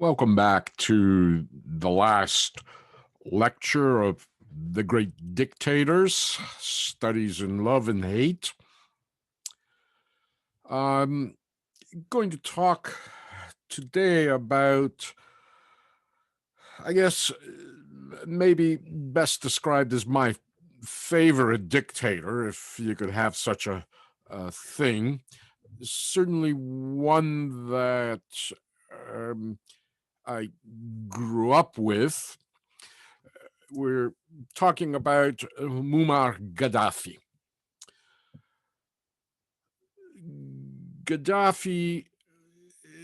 Welcome back to the last lecture of The Great Dictators, Studies in Love and Hate. I'm going to talk today about, I guess, maybe best described as my favorite dictator, if you could have such a thing. Certainly one that I grew up with. We're talking about Muammar Gaddafi. Gaddafi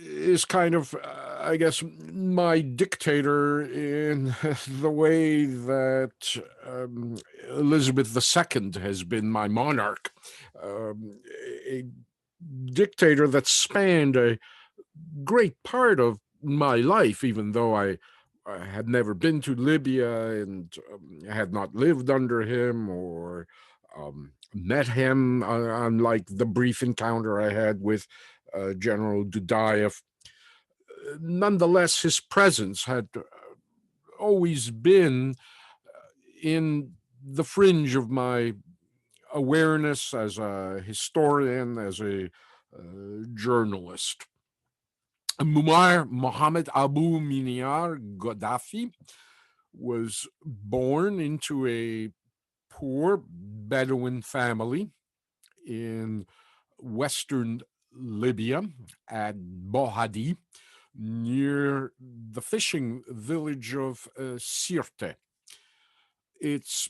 is kind of, I guess, my dictator in the way that Elizabeth II has been my monarch. A dictator that spanned a great part of my life, even though I had never been to Libya and had not lived under him or met him, unlike the brief encounter I had with General Dudayev. Nonetheless, his presence had always been in the fringe of my awareness as a historian, as a journalist. Muammar Mohammed Abu Miniar Gaddafi was born into a poor Bedouin family in western Libya at Bohadi, near the fishing village of Sirte. It's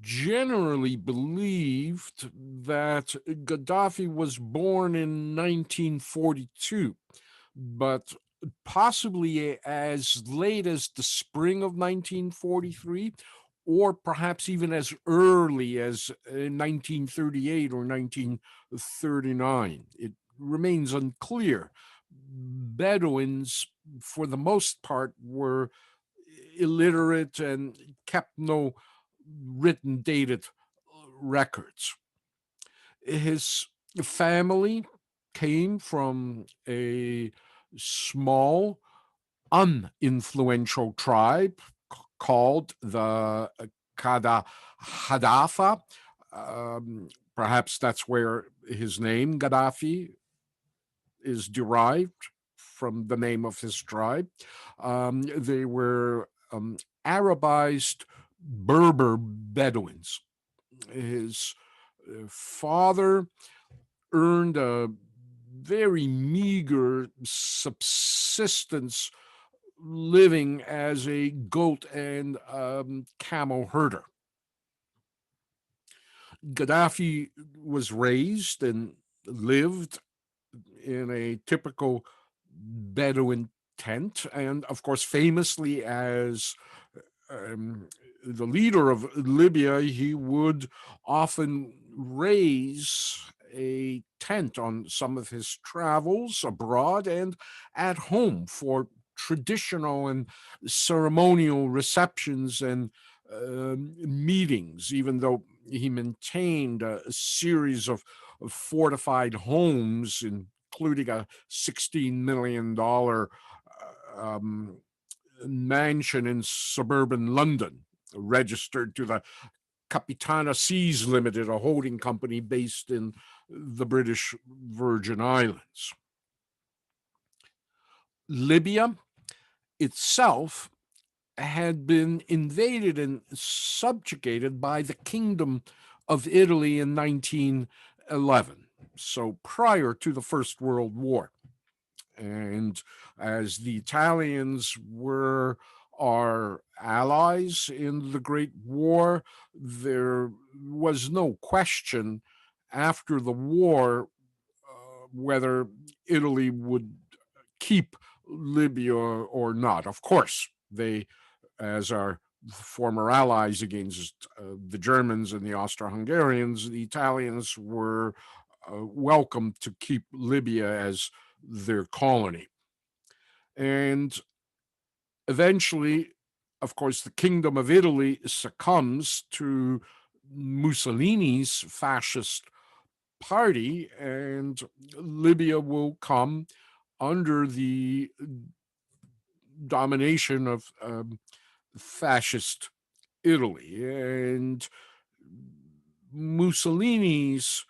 generally believed that Gaddafi was born in 1942, but possibly as late as the spring of 1943, or perhaps even as early as 1938 or 1939. It remains unclear. Bedouins, for the most part, were illiterate and kept no written dated records. His family came from a small, uninfluential tribe called the Hadafa. Perhaps that's where his name, Gaddafi, is derived from the name of his tribe. They were Arabized Berber Bedouins. His father earned a very meager subsistence living as a goat and camel herder. Gaddafi was raised and lived in a typical Bedouin tent, and of course, famously as the leader of Libya, he would often raise a tent on some of his travels abroad and at home for traditional and ceremonial receptions and meetings, even though he maintained a series of fortified homes, including a $16 million mansion in suburban London, registered to the Capitana Seas Limited, a holding company based in the British Virgin Islands. Libya itself had been invaded and subjugated by the Kingdom of Italy in 1911, so prior to the First World War. And as the Italians were our allies in the Great War, there was no question after the war whether Italy would keep Libya or not. Of course, they, as our former allies against the Germans and the Austro-Hungarians, the Italians were welcome to keep Libya as their colony. And eventually, of course, the Kingdom of Italy succumbs to Mussolini's fascist party, and Libya will come under the domination of fascist Italy. And Mussolini's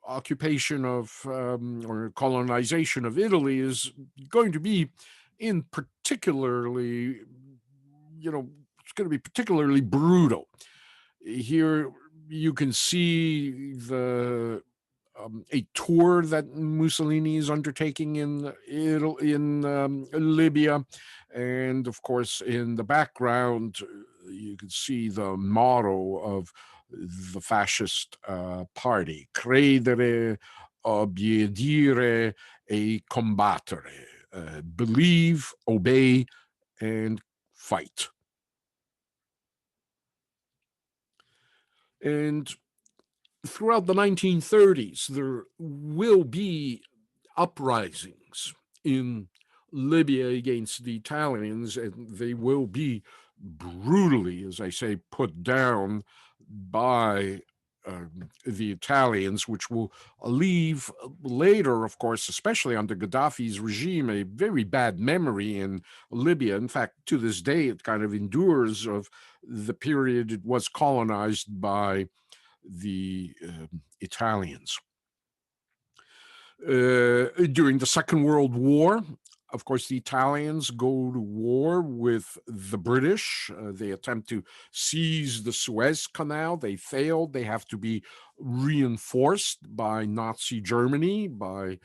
occupation of or colonization of Italy is going to be in particularly, it's going to be particularly brutal. Here you can see the a tour that Mussolini is undertaking in Libya, and of course in the background you can see the motto of the fascist party: "Credere, obbedire e combattere," believe, obey, and fight. And throughout the 1930s, there will be uprisings in Libya against the Italians, and they will be brutally, as I say, put down by the Italians, which will leave later, of course, especially under Gaddafi's regime, a very bad memory in Libya. In fact, to this day, it kind of endures of the period it was colonized by the Italians. During the Second World War, of course, the Italians go to war with the British. They attempt to seize the Suez Canal. They failed. They have to be reinforced by Nazi Germany, by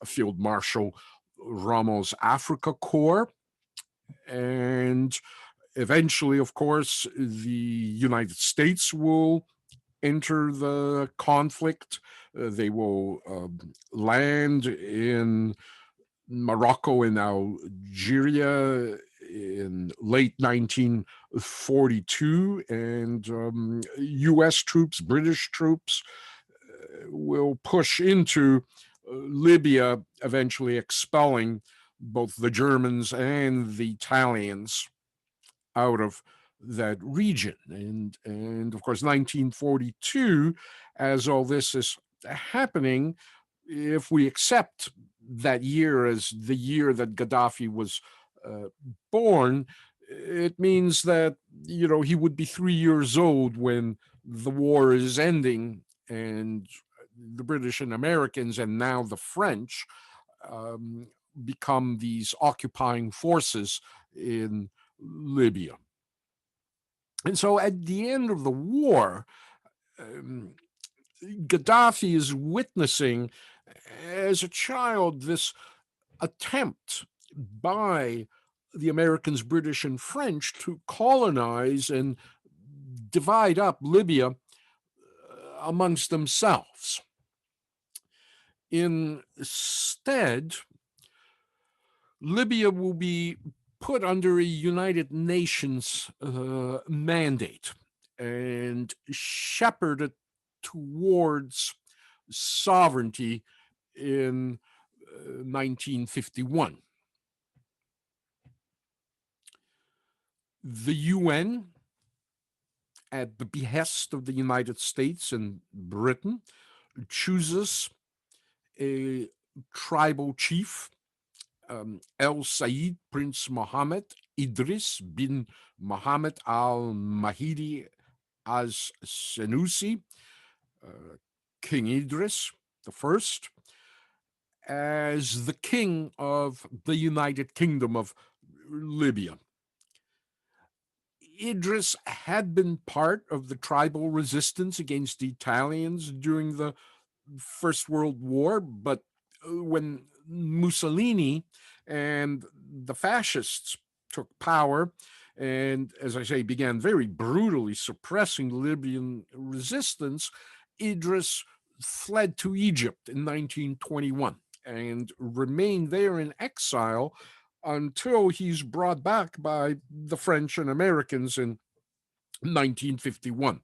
Field Marshal Rommel Afrika Korps. And eventually, of course, the United States will enter the conflict. They will land in Morocco and Algeria in late 1942, and U.S. troops, British troops will push into Libya, eventually expelling both the Germans and the Italians out of that region. And of course, 1942, as all this is happening, if we accept that year as the year that Gaddafi was born, it means that, he would be 3 years old when the war is ending, and the British and Americans, and now the French, become these occupying forces in Libya. And so at the end of the war, Gaddafi is witnessing, as a child, this attempt by the Americans, British, and French to colonize and divide up Libya amongst themselves. Instead, Libya will be put under a United Nations mandate and shepherded towards sovereignty in 1951. The UN, at the behest of the United States and Britain, chooses a tribal chief, El Said Prince Mohammed Idris bin Mohammed Al Mahdi as Senussi, King Idris the First, as the king of the United Kingdom of Libya. Idris had been part of the tribal resistance against the Italians during the First World War, but when Mussolini and the fascists took power and, as I say, began very brutally suppressing Libyan resistance, Idris fled to Egypt in 1921 and remained there in exile until he's brought back by the French and Americans in 1951.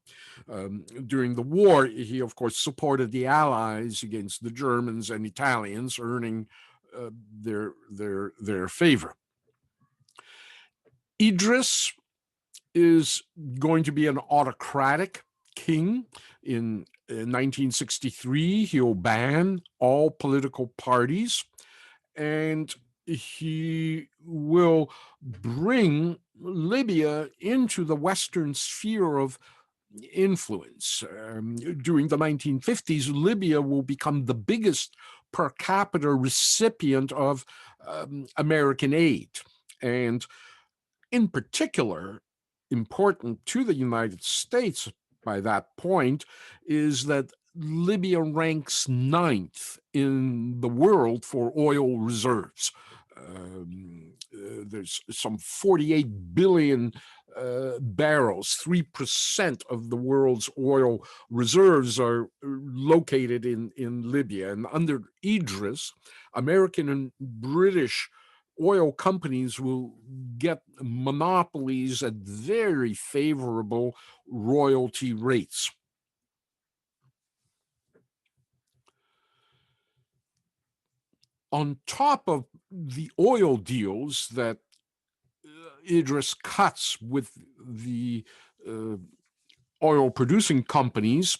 During the war, he, of course, supported the Allies against the Germans and Italians, earning their favor. Idris is going to be an autocratic king. In 1963, he'll ban all political parties, and he will bring Libya into the Western sphere of influence. During the 1950s, Libya will become the biggest per capita recipient of American aid. And in particular, important to the United States by that point is that Libya ranks ninth in the world for oil reserves. There's some 48 billion barrels, 3% of the world's oil reserves are located in Libya. And under Idris, American and British oil companies will get monopolies at very favorable royalty rates. On top of the oil deals that Idris cuts with the oil producing companies,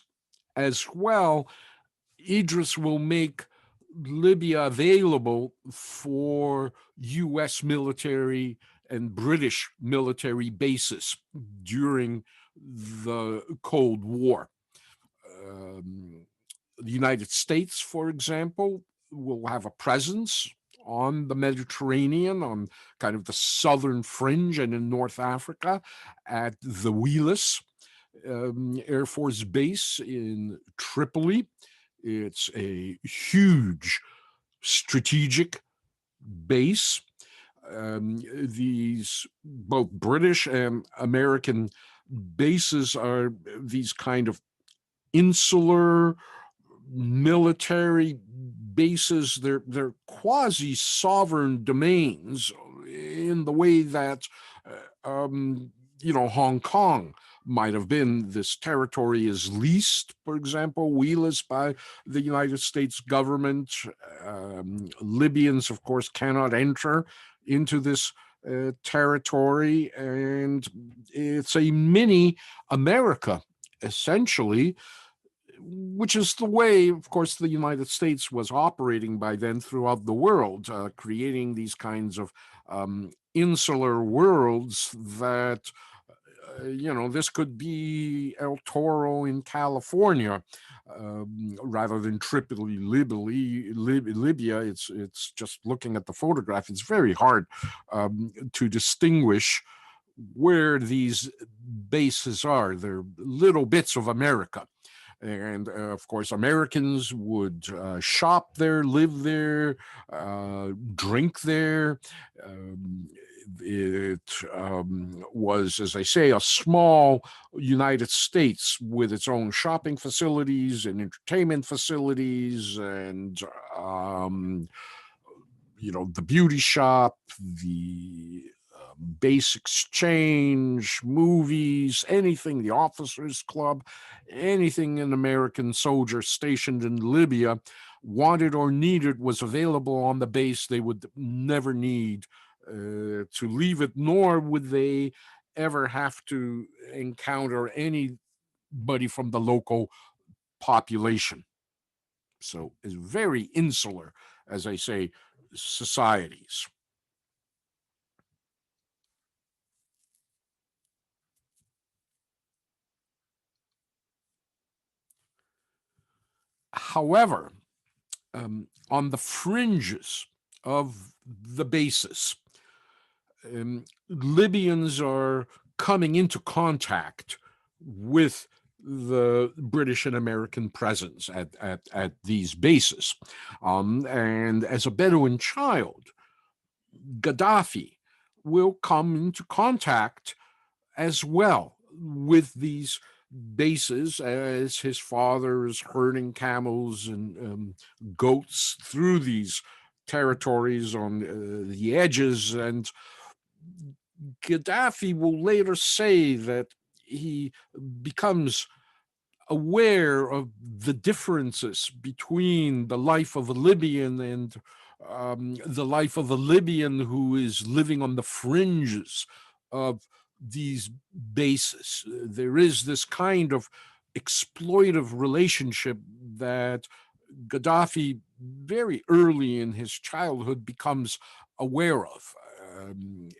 as well, Idris will make Libya available for U.S. military and British military bases during the Cold War. The United States, for example, will have a presence on the Mediterranean, on kind of the southern fringe, and in North Africa at the Wheelus Air Force Base in Tripoli. It's a huge strategic base. These both British and American bases are these kind of insular military bases. They're quasi-sovereign domains in the way that Hong Kong might have been. This territory is leased, for example, Wheelus by the United States government. Libyans, of course, cannot enter into this territory, and it's a mini America, essentially, which is the way, of course, the United States was operating by then throughout the world, creating these kinds of insular worlds that, this could be El Toro in California rather than Tripoli, Libya. It's just looking at the photograph, it's very hard to distinguish where these bases are. They're little bits of America. And of course, Americans would shop there, live there, drink there. It was, as I say, a small United States with its own shopping facilities and entertainment facilities, and the beauty shop, the base exchange, movies, anything, the officers club, anything an American soldier stationed in Libya wanted or needed was available on the base. They would never need to leave it, nor would they ever have to encounter anybody from the local population. So it's very insular, as I say, societies. However, on the fringes of the basis, Libyans are coming into contact with the British and American presence at these bases. And as a Bedouin child, Gaddafi will come into contact as well with these bases, as his father is herding camels and goats through these territories on the edges. And Gaddafi will later say that he becomes aware of the differences between the life of a Libyan and the life of a Libyan who is living on the fringes of these bases. There is this kind of exploitive relationship that Gaddafi, very early in his childhood, becomes aware of.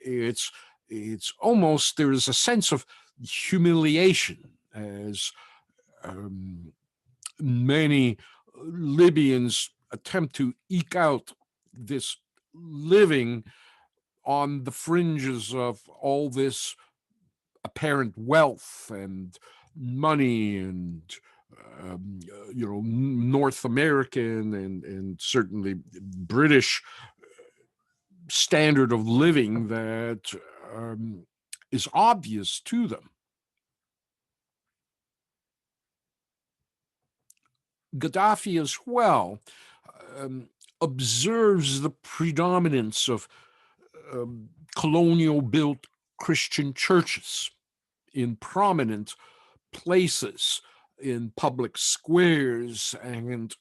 It's almost, there is a sense of humiliation as um, many Libyans attempt to eke out this living on the fringes of all this apparent wealth and money and North American and certainly British standard of living that is obvious to them. Gaddafi as well observes the predominance of colonial built Christian churches in prominent places in public squares. And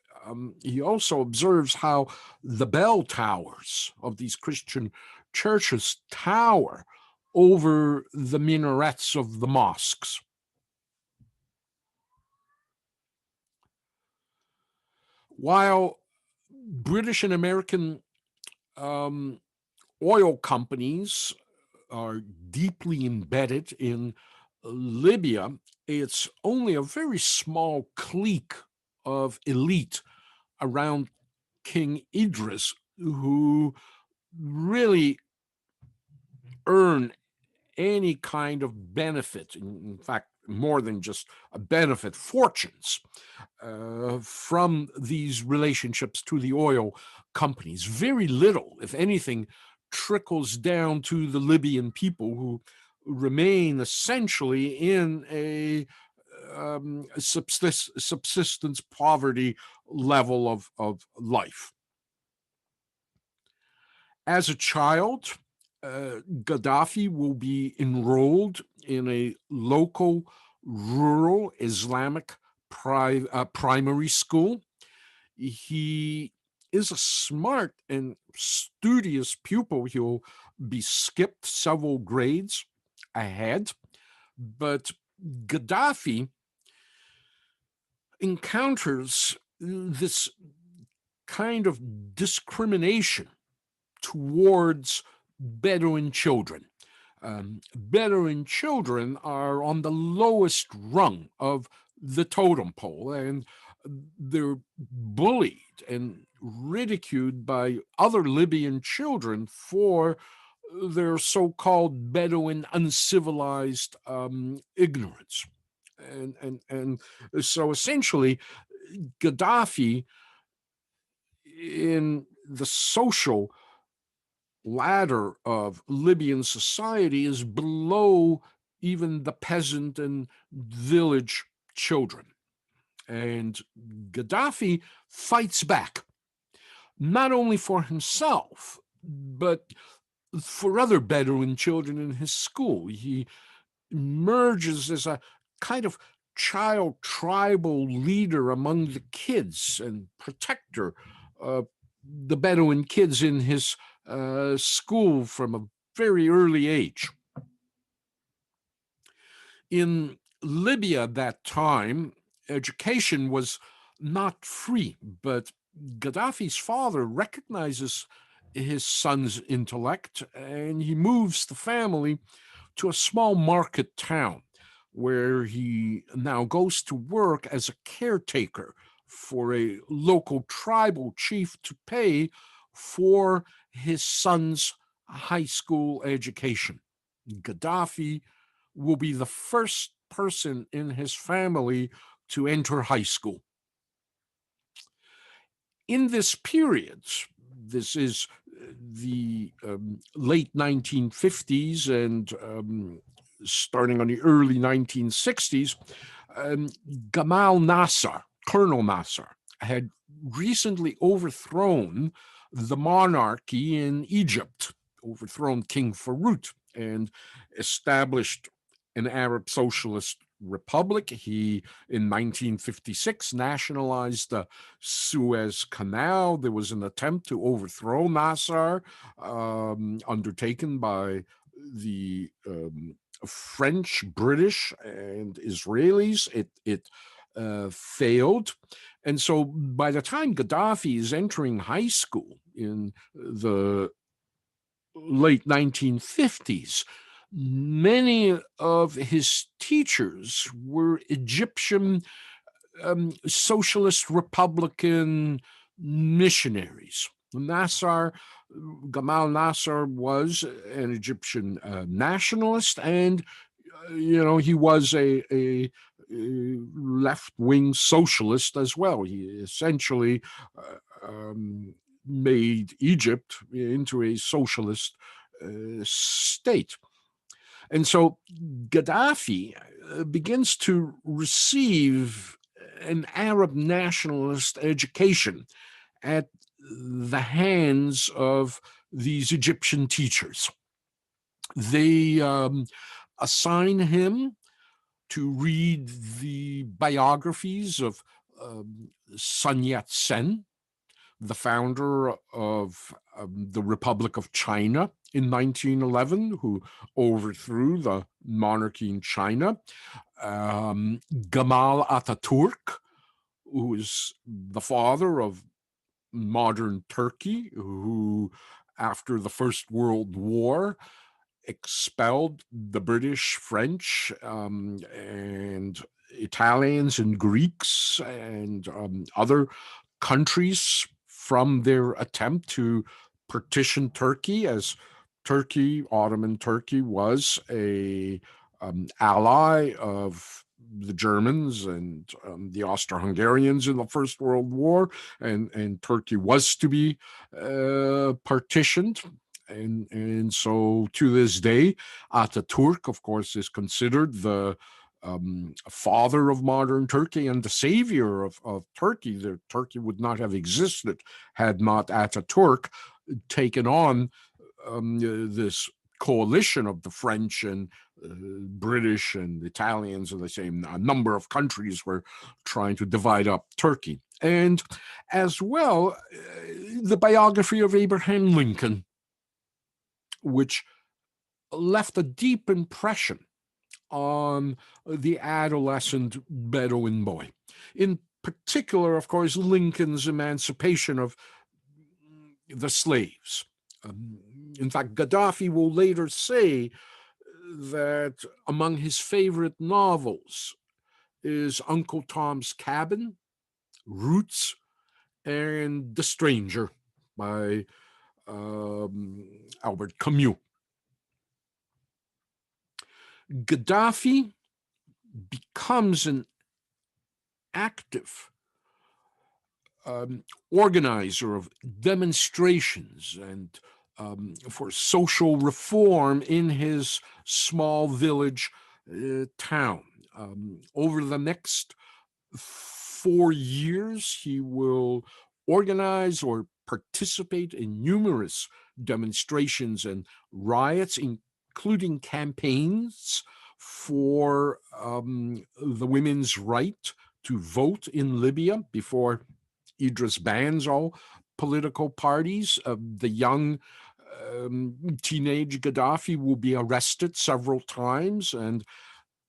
he also observes how the bell towers of these Christian churches tower over the minarets of the mosques. While British and American oil companies are deeply embedded in Libya, it's only a very small clique of elite around King Idris who really earn any kind of benefit, in fact, more than just a benefit, fortunes from these relationships to the oil companies. Very little, if anything, trickles down to the Libyan people who remain essentially in a subsistence poverty level of life. As a child, Gaddafi will be enrolled in a local rural Islamic primary school. He is a smart and studious pupil. He'll be skipped several grades ahead, but Gaddafi encounters this kind of discrimination towards Bedouin children. Bedouin children are on the lowest rung of the totem pole, and they're bullied and ridiculed by other Libyan children for their so-called Bedouin uncivilized ignorance. And so essentially, Gaddafi, in the social ladder of Libyan society, is below even the peasant and village children. And Gaddafi fights back, not only for himself, but for other Bedouin children in his school. He emerges as a kind of child tribal leader among the kids and protector of the Bedouin kids in his school from a very early age. In Libya at that time, education was not free, but Gaddafi's father recognizes his son's intellect and he moves the family to a small market town where he now goes to work as a caretaker for a local tribal chief to pay for his son's high school education. Gaddafi will be the first person in his family to enter high school. In this period, this is the late 1950s and starting on the early 1960s, Gamal Nasser, Colonel Nasser, had recently overthrown the monarchy in Egypt, overthrown King Farouk, and established an Arab Socialist Republic. He, in 1956, nationalized the Suez Canal. There was an attempt to overthrow Nasser, undertaken by the French, British, and Israelis. It failed. And so by the time Gaddafi is entering high school in the late 1950s, many of his teachers were Egyptian socialist Republican missionaries. Gamal Nasser was an Egyptian nationalist, and he was a left-wing socialist as well. He essentially made Egypt into a socialist state. And so Gaddafi begins to receive an Arab nationalist education at the hands of these Egyptian teachers. They assign him to read the biographies of Sun Yat-sen, the founder of the Republic of China in 1911, who overthrew the monarchy in China. Gamal Ataturk, who is the father of modern Turkey, who, after the First World War, expelled the British, French, and Italians and Greeks and other countries from their attempt to partition Turkey, as Ottoman Turkey was a ally of the Germans and the Austro-Hungarians in the First World War, and Turkey was to be partitioned. And so to this day, Ataturk, of course, is considered the father of modern Turkey and the savior of Turkey. Turkey would not have existed had not Ataturk taken on this coalition of the French and British and Italians, and the same number of countries were trying to divide up Turkey. And as well, the biography of Abraham Lincoln, which left a deep impression on the adolescent Bedouin boy. In particular, of course, Lincoln's emancipation of the slaves. In fact, Gaddafi will later say that among his favorite novels is Uncle Tom's Cabin, Roots, and The Stranger by Albert Camus. Gaddafi becomes an active organizer of demonstrations and for social reform in his small village town. Over the next 4 years, he will organize or participate in numerous demonstrations and riots, including campaigns for the women's right to vote in Libya before Idris bans all political parties. The young teenage Gaddafi will be arrested several times, and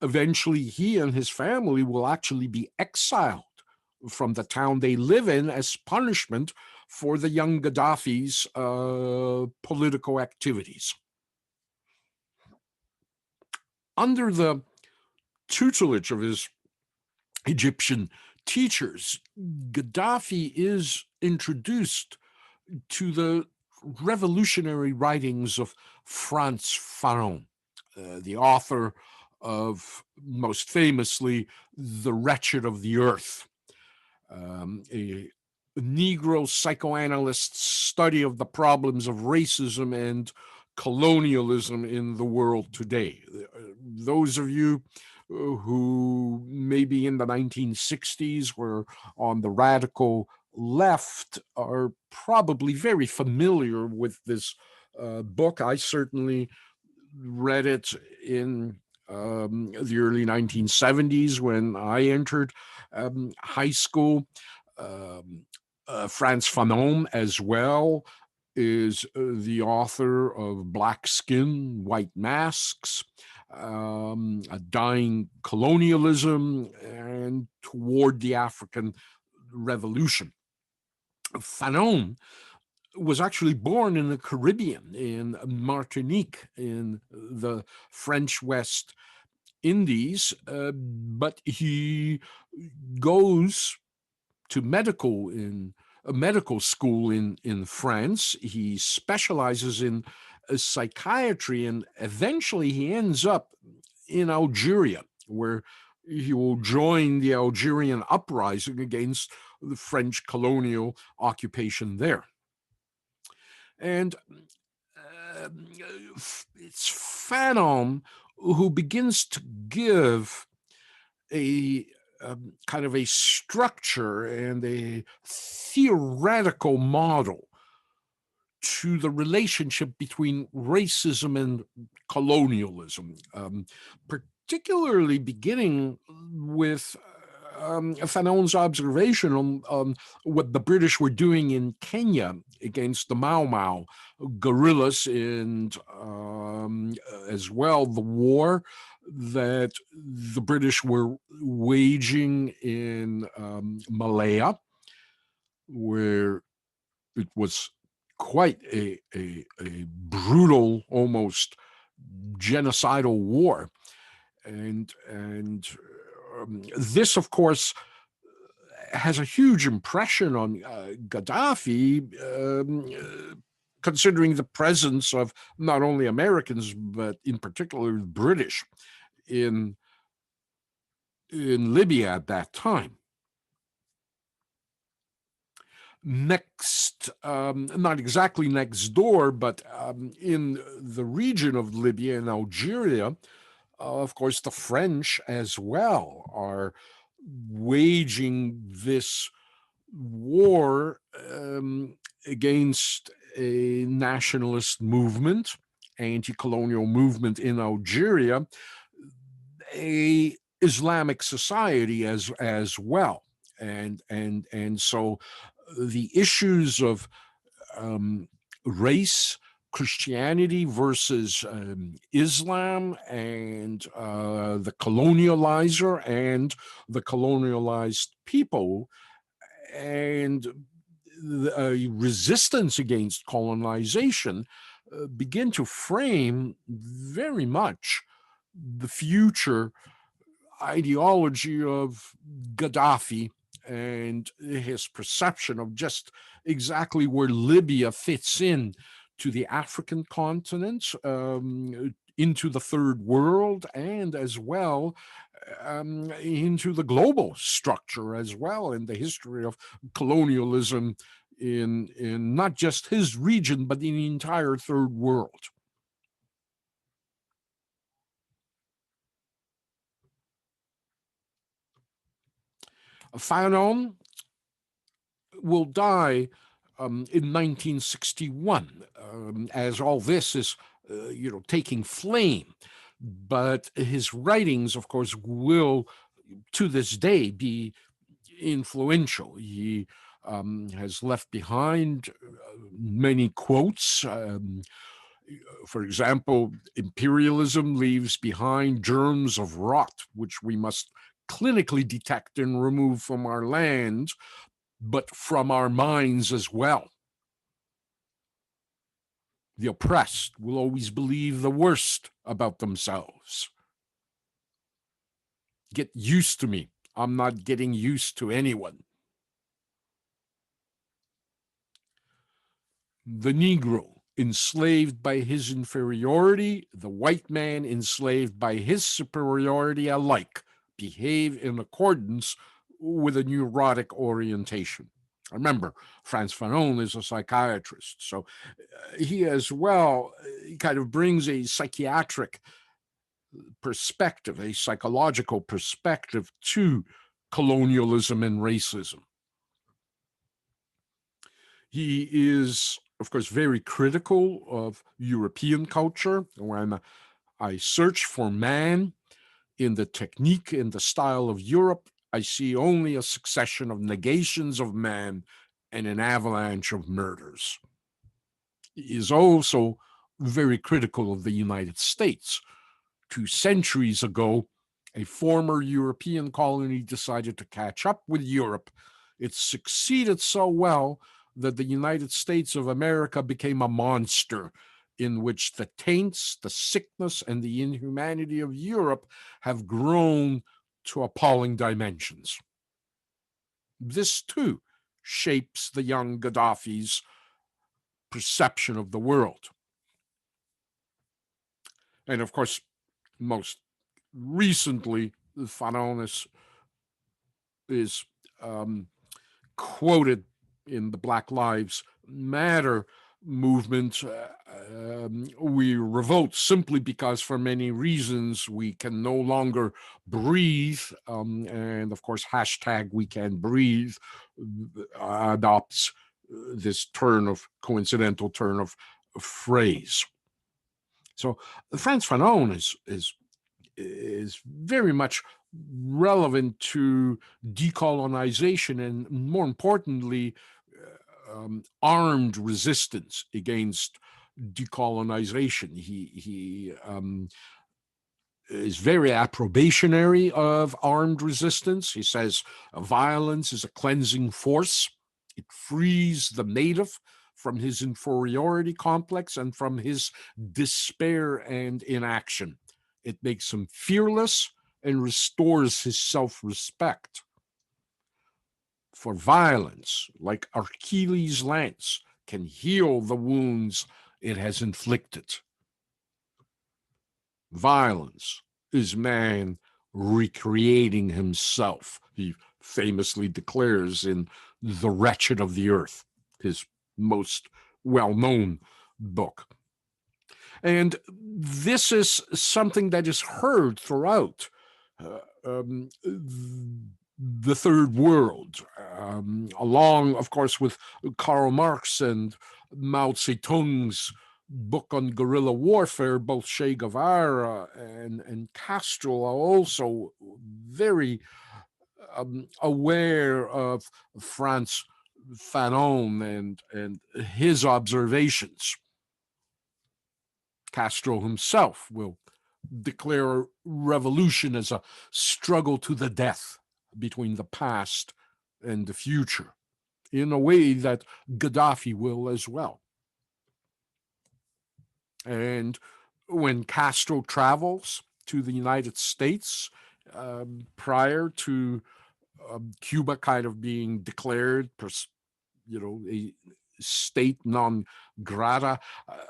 eventually he and his family will actually be exiled from the town they live in as punishment for the young Gaddafi's political activities. Under the tutelage of his Egyptian teachers, Gaddafi is introduced to the revolutionary writings of Frantz Fanon, the author of, most famously, The Wretched of the Earth, a Negro psychoanalyst's study of the problems of racism and colonialism in the world today. Those of you who maybe in the 1960s were on the radical left are probably very familiar with this book. I certainly read it in the early 1970s when I entered high school. Frantz Fanon as well is the author of Black Skin, White Masks, a dying colonialism, and toward the African Revolution. Fanon was actually born in the Caribbean, in Martinique, in the French West Indies, but he goes to medical school in France. He specializes in psychiatry, and eventually he ends up in Algeria, where he will join the Algerian uprising against the French colonial occupation there. And it's Fanon who begins to give a kind of a structure and a theoretical model to the relationship between racism and colonialism, particularly beginning with Fanon's observation on what the British were doing in Kenya against the Mau Mau guerrillas, and as well the war that the British were waging in Malaya, where it was quite a brutal, almost genocidal war. And this, of course, has a huge impression on Gaddafi, considering the presence of not only Americans, but in particular the British in Libya at that time. Next, not exactly next door, but in the region of Libya and Algeria, of course, the French as well are waging this war against a nationalist movement, anti-colonial movement in Algeria, a Islamic society as well, and so the issues of race, Christianity versus Islam, and the colonializer and the colonialized people, and the resistance against colonization begin to frame very much the future ideology of Gaddafi and his perception of just exactly where Libya fits in to the African continent, into the third world, and as well into the global structure as well, in the history of colonialism in not just his region, but in the entire third world. Fanon will die in 1961, as all this is, taking flame. But his writings, of course, will to this day be influential. He has left behind many quotes. For example, imperialism leaves behind germs of rot, which we must clinically detect and remove from our land, but from our minds as well. The oppressed will always believe the worst about themselves. Get used to me. I'm not getting used to anyone. The Negro enslaved by his inferiority, the white man enslaved by his superiority alike behave in accordance with a neurotic orientation. Remember, Frantz Fanon is a psychiatrist, so he as well kind of brings a psychiatric perspective, a psychological perspective to colonialism and racism. He is, of course, very critical of European culture. When I search for man in the technique and the style of Europe, I see only a succession of negations of man and an avalanche of murders. He is also very critical of the United States, 2 centuries ago, a former European colony decided to catch up with Europe. It succeeded so well that the United States of America became a monster in which the taints, the sickness, and the inhumanity of Europe have grown to appalling dimensions. This, too, shapes the young Gaddafi's perception of the world. And of course, most recently, Fanon is quoted in the Black Lives Matter movement. We revolt simply because, for many reasons, we can no longer breathe. And of course, hashtag we can breathe adopts this coincidental turn of phrase. So Frantz Fanon is very much relevant to decolonization and, more importantly, armed resistance against decolonization. He is very approbationary of armed resistance. He says violence is a cleansing force. It frees the native from his inferiority complex and from his despair and inaction. It makes him fearless and restores his self-respect. For violence, like Achilles' lance, can heal the wounds it has inflicted. Violence is man recreating himself, he famously declares in The Wretched of the Earth, his most well-known book. And this is something that is heard throughout the third world, along, of course, with Karl Marx and Mao Zedong's book on guerrilla warfare. Both Che Guevara and Castro are also very aware of Frantz Fanon and his observations. Castro himself will declare revolution as a struggle to the death between the past and the future, in a way that Gaddafi will as well. And when Castro travels to the United States prior to Cuba kind of being declared, a state non grata,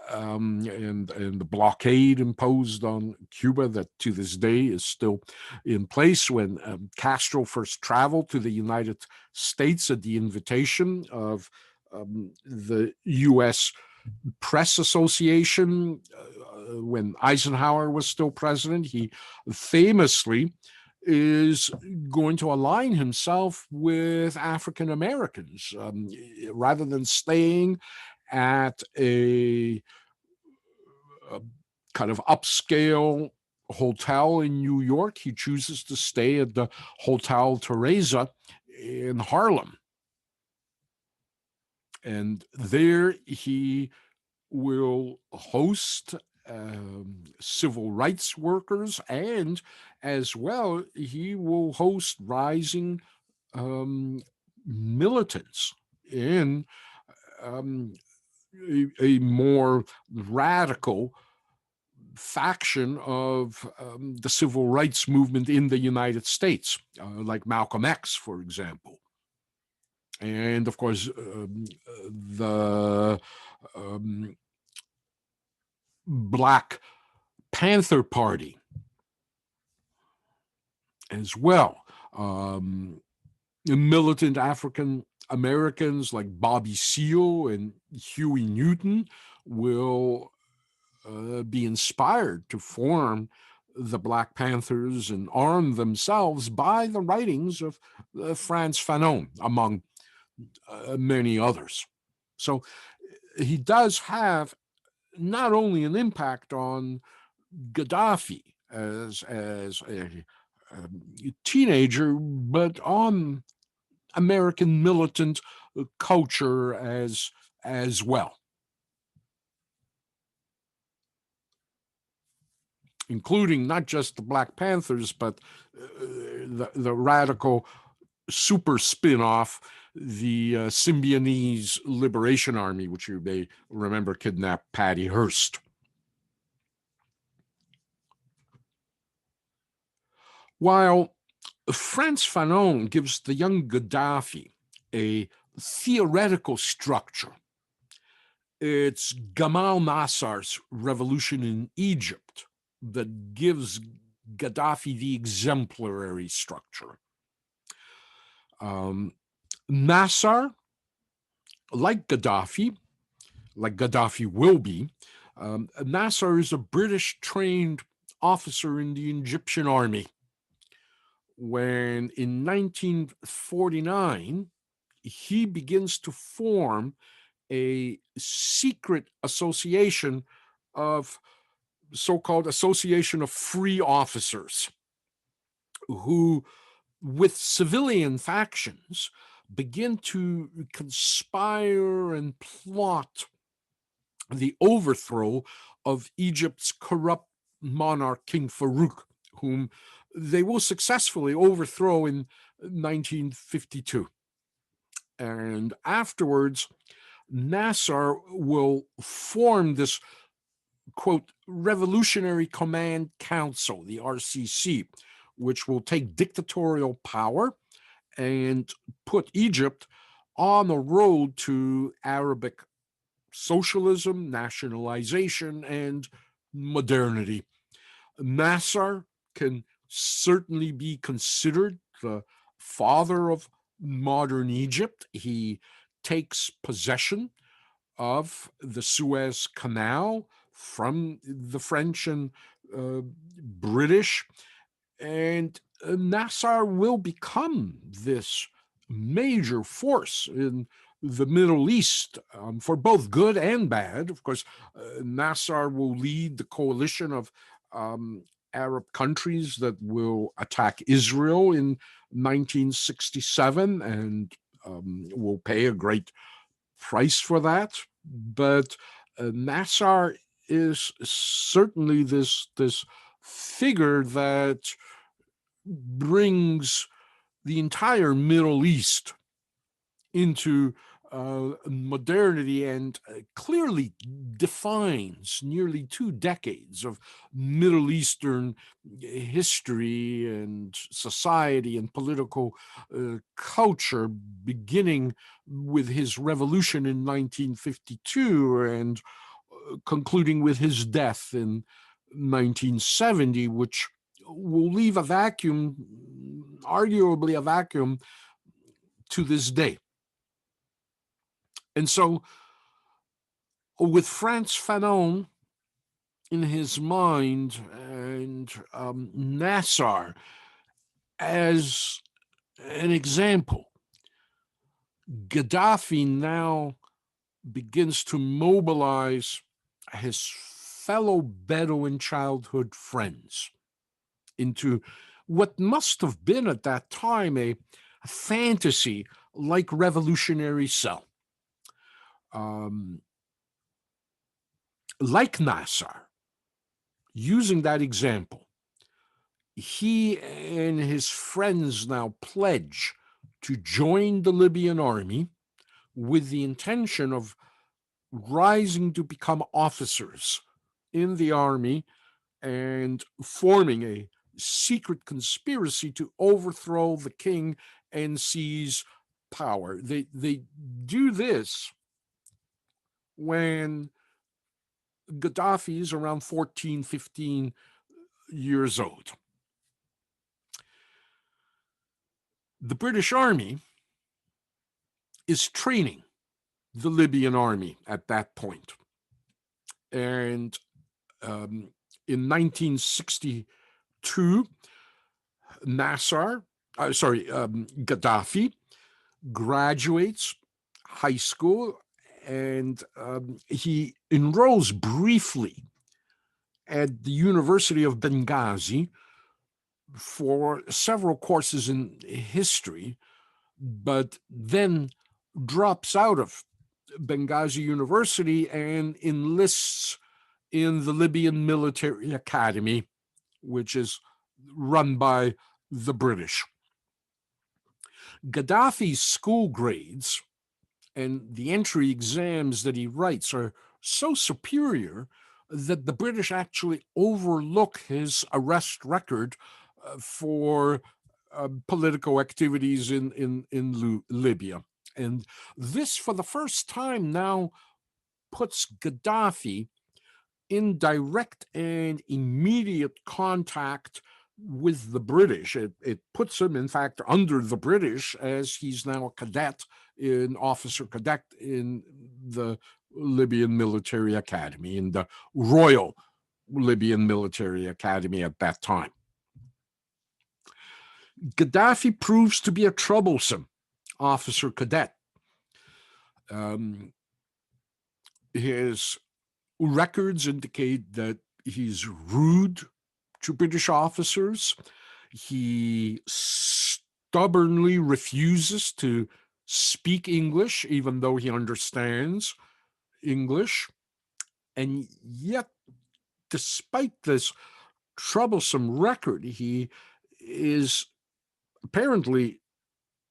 and the blockade imposed on Cuba that to this day is still in place. When Castro first traveled to the United States at the invitation of the U.S. Press Association, when Eisenhower was still president, he famously is going to align himself with African Americans rather than staying at a kind of upscale hotel in New York. He chooses to stay at the Hotel Teresa in Harlem. And there he will host civil rights workers, and as well, he will host rising militants in a more radical faction of the civil rights movement in the United States, like Malcolm X, for example. And of course, the Black Panther Party as well. Militant African Americans like Bobby Seale and Huey Newton will be inspired to form the Black Panthers and arm themselves by the writings of Frantz Fanon, among many others. So he does have not only an impact on Gaddafi as a teenager, but on American militant culture as well. including not just the Black Panthers, but the radical super spin-off, the Symbionese Liberation Army, which you may remember kidnapped Patty Hearst. While Frantz Fanon gives the young Gaddafi a theoretical structure, it's Gamal Nasser's revolution in Egypt that gives Gaddafi the exemplary structure. Nasser, like Gaddafi will be, Nasser is a British-trained officer in the Egyptian army. When in 1949, he begins to form a secret association of so-called Association of Free Officers, who, with civilian factions, begin to conspire and plot the overthrow of Egypt's corrupt monarch, King Farouk, whom they will successfully overthrow in 1952. And afterwards, Nasser will form this, quote, Revolutionary Command Council, the RCC, which will take dictatorial power and put Egypt on the road to Arabic socialism, nationalization, and modernity. Nasser can certainly be considered the father of modern Egypt. He takes possession of the Suez Canal from the French and British, and Nasser will become this major force in the Middle East, for both good and bad. Of course, Nasser will lead the coalition of Arab countries that will attack Israel in 1967 and will pay a great price for that. But Nasser is certainly this figure that brings the entire Middle East into modernity and clearly defines nearly 2 decades of Middle Eastern history and society and political culture, beginning with his revolution in 1952 and concluding with his death in 1970, which will leave a vacuum, arguably a vacuum, to this day. And so, with Frantz Fanon in his mind and Nasser as an example, Gaddafi now begins to mobilize his fellow Bedouin childhood friends into what must have been at that time a fantasy-like revolutionary cell. Like Nasser, using that example, he and his friends now pledge to join the Libyan army with the intention of rising to become officers in the army and forming a secret conspiracy to overthrow the king and seize power. They do this when Gaddafi is around 14, 15 years old. The British Army is training the Libyan army at that point. And in 1962, Gaddafi graduates high school, and he enrolls briefly at the University of Benghazi for several courses in history, but then drops out of Benghazi University and enlists in the Libyan Military Academy which is run by the British. Gaddafi's school grades and the entry exams that he writes are so superior that the British actually overlook his arrest record for political activities in Libya. And this, for the first time, now puts Gaddafi in direct and immediate contact with the British. It puts him, in fact, under the British, as he's now a cadet, officer cadet in the Libyan Military Academy, in the Royal Libyan Military Academy at that time. Gaddafi proves to be a troublesome officer cadet. His records indicate that he's rude to British officers. He stubbornly refuses to speak English, even though he understands English. And yet, despite this troublesome record, he is apparently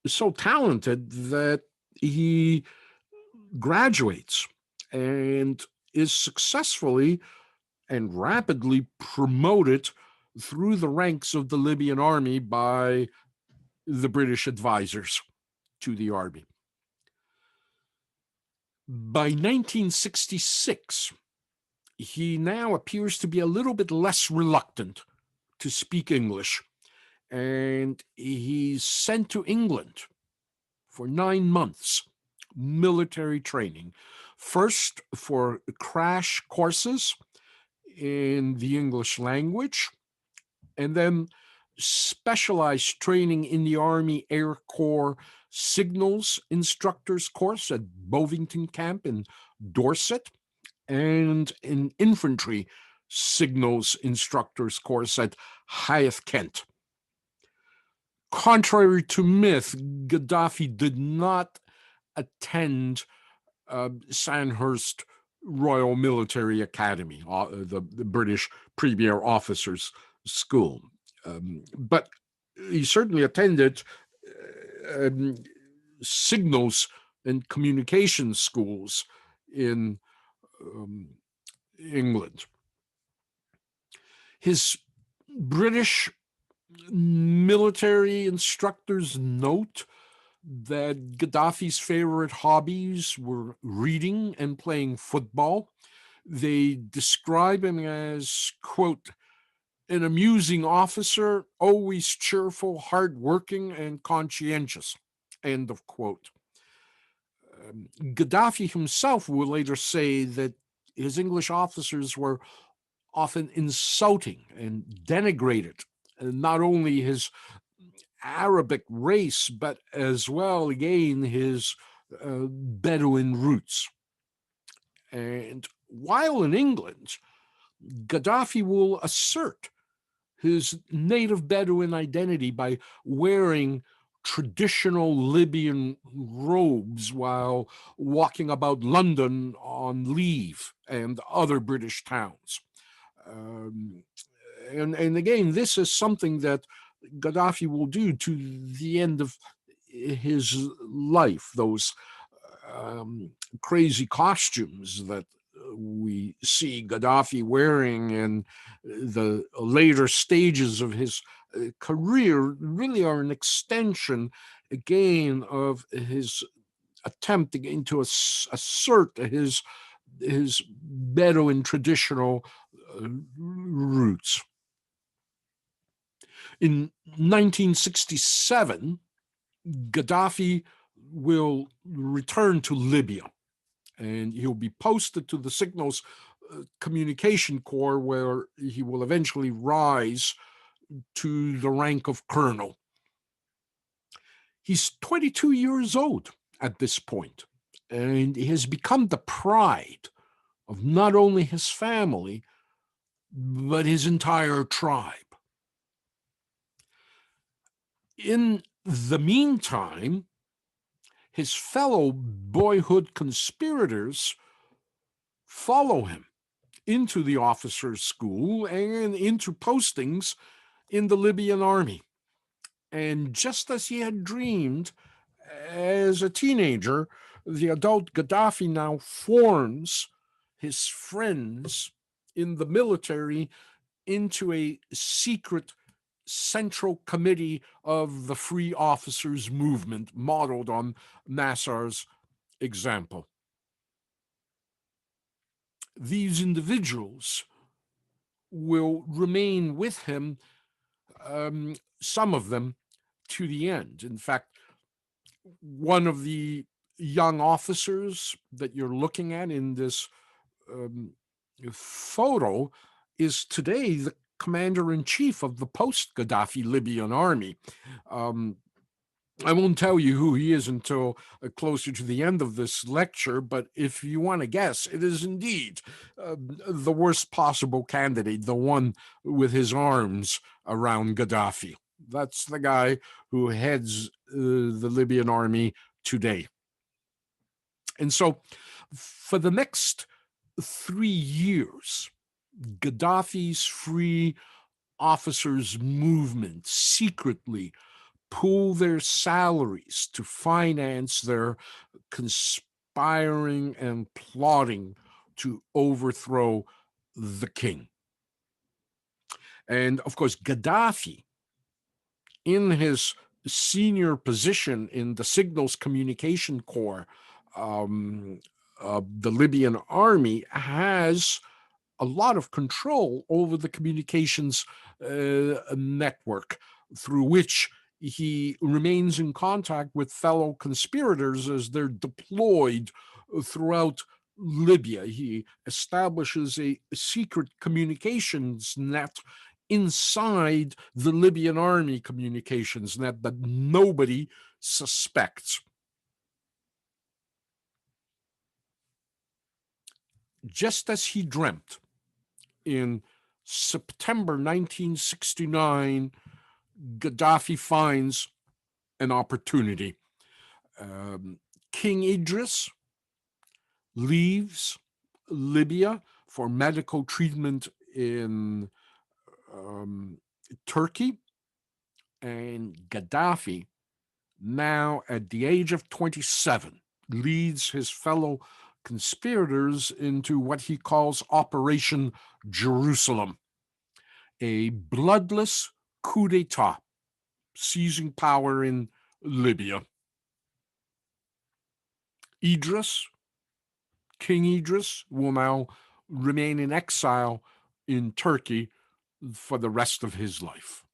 so talented that he graduates and is successfully and rapidly promoted through the ranks of the Libyan army by the British advisors to the army. By 1966, he now appears to be a little bit less reluctant to speak English, and he's sent to England for 9 months military training, first for crash courses in the English language, and then specialized training in the Army Air Corps signals instructors course at Bovington Camp in Dorset, and an infantry signals instructors course at Hythe, Kent. Contrary to myth, Gaddafi did not attend Sandhurst Royal Military Academy, the British Premier Officers School. But he certainly attended signals and communication schools in England. His British military instructors note that Gaddafi's favorite hobbies were reading and playing football. They describe him as, quote, an amusing officer, always cheerful, hardworking, and conscientious, end of quote. Gaddafi himself will later say that his English officers were often insulting and denigrated not only his Arabic race, but as well, again, his Bedouin roots. And while in England, Gaddafi will assert his native Bedouin identity by wearing traditional Libyan robes while walking about London on leave and other British towns. And again, this is something that Gaddafi will do to the end of his life, those crazy costumes that we see Gaddafi wearing in the later stages of his career really are an extension, again, of his attempt again to assert his Bedouin traditional roots. In 1967, Gaddafi will return to Libya, and he'll be posted to the Signals Communication Corps, where he will eventually rise to the rank of colonel. He's 22 years old at this point, and he has become the pride of not only his family, but his entire tribe. In the meantime, his fellow boyhood conspirators follow him into the officers' school and into postings in the Libyan army. And just as he had dreamed as a teenager, the adult Gaddafi now forms his friends in the military into a secret central committee of the Free Officers Movement, modeled on Nasser's example. These individuals will remain with him, some of them, to the end. In fact, one of the young officers that you're looking at in this photo is today the commander-in-chief of the post-Gaddafi Libyan army. I won't tell you who he is until closer to the end of this lecture, but if you want to guess, it is indeed the worst possible candidate, the one with his arms around Gaddafi. That's the guy who heads the Libyan army today. And so for the next 3 years, Gaddafi's Free Officers Movement secretly pool their salaries to finance their conspiring and plotting to overthrow the king. And of course, Gaddafi, in his senior position in the Signals Communication Corps of the Libyan army, has a lot of control over the communications network through which he remains in contact with fellow conspirators as they're deployed throughout Libya. He establishes a secret communications net inside the Libyan army communications net that nobody suspects. Just as he dreamt, in September 1969, Gaddafi finds an opportunity. King Idris leaves Libya for medical treatment in Turkey, and Gaddafi, now at the age of 27, leads his fellow conspirators into what he calls Operation Jerusalem, a bloodless coup d'etat, seizing power in Libya. King Idris, will now remain in exile in Turkey for the rest of his life.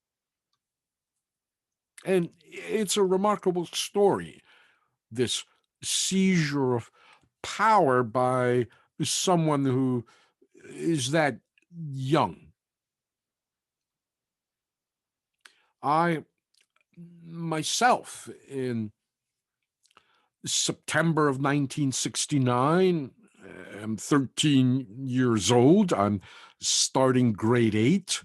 And it's a remarkable story, this seizure of power by someone who is that young. I myself, in September of 1969, am 13 years old. I'm starting grade 8.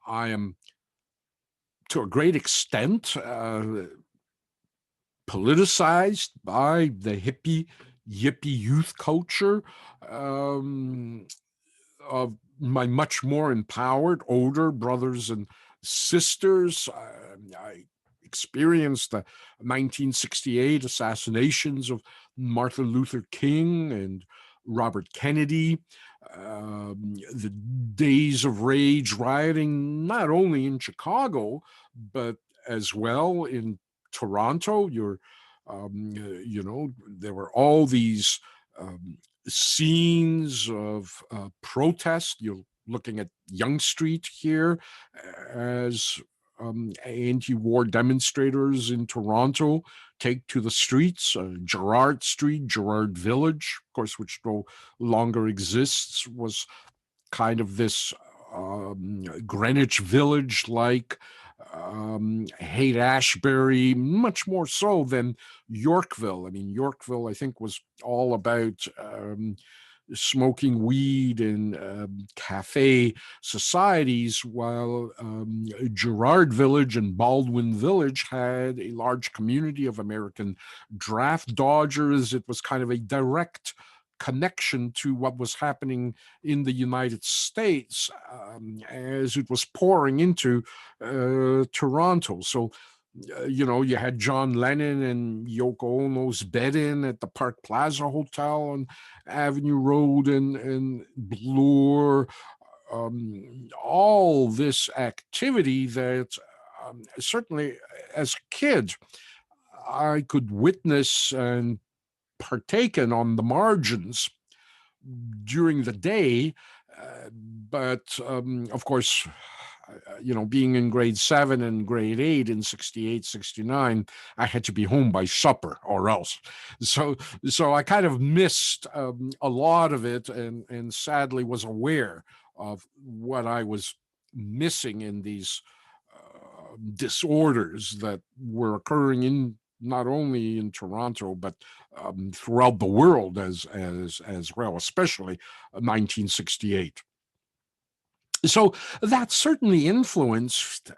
I am, to a great extent, politicized by the hippie youth culture of my much more empowered older brothers and sisters. I experienced the 1968 assassinations of Martin Luther King and Robert Kennedy, the days of rage rioting, not only in Chicago, but as well in Toronto. There were all these scenes of protest. You're looking at Yonge Street here as anti-war demonstrators in Toronto take to the streets. Gerrard Street, Gerrard Village, of course, which no longer exists, was kind of this Greenwich Village-like Haight-Ashbury, much more so than Yorkville. I mean, Yorkville, I think, was all about smoking weed in cafe societies, while Gerrard Village and Baldwin Village had a large community of American draft dodgers. It was kind of a direct connection to what was happening in the United States as it was pouring into Toronto. So, you had John Lennon and Yoko Ono's bed-in at the Park Plaza Hotel on Avenue Road and Bloor. All this activity that certainly as a kid I could witness and partake in on the margins during the day. But of course, being in grade 7 and grade 8 in 68, 69, I had to be home by supper or else. So I kind of missed a lot of it, and sadly was aware of what I was missing in these disorders that were occurring in not only in Toronto but throughout the world as well, especially 1968. So that certainly influenced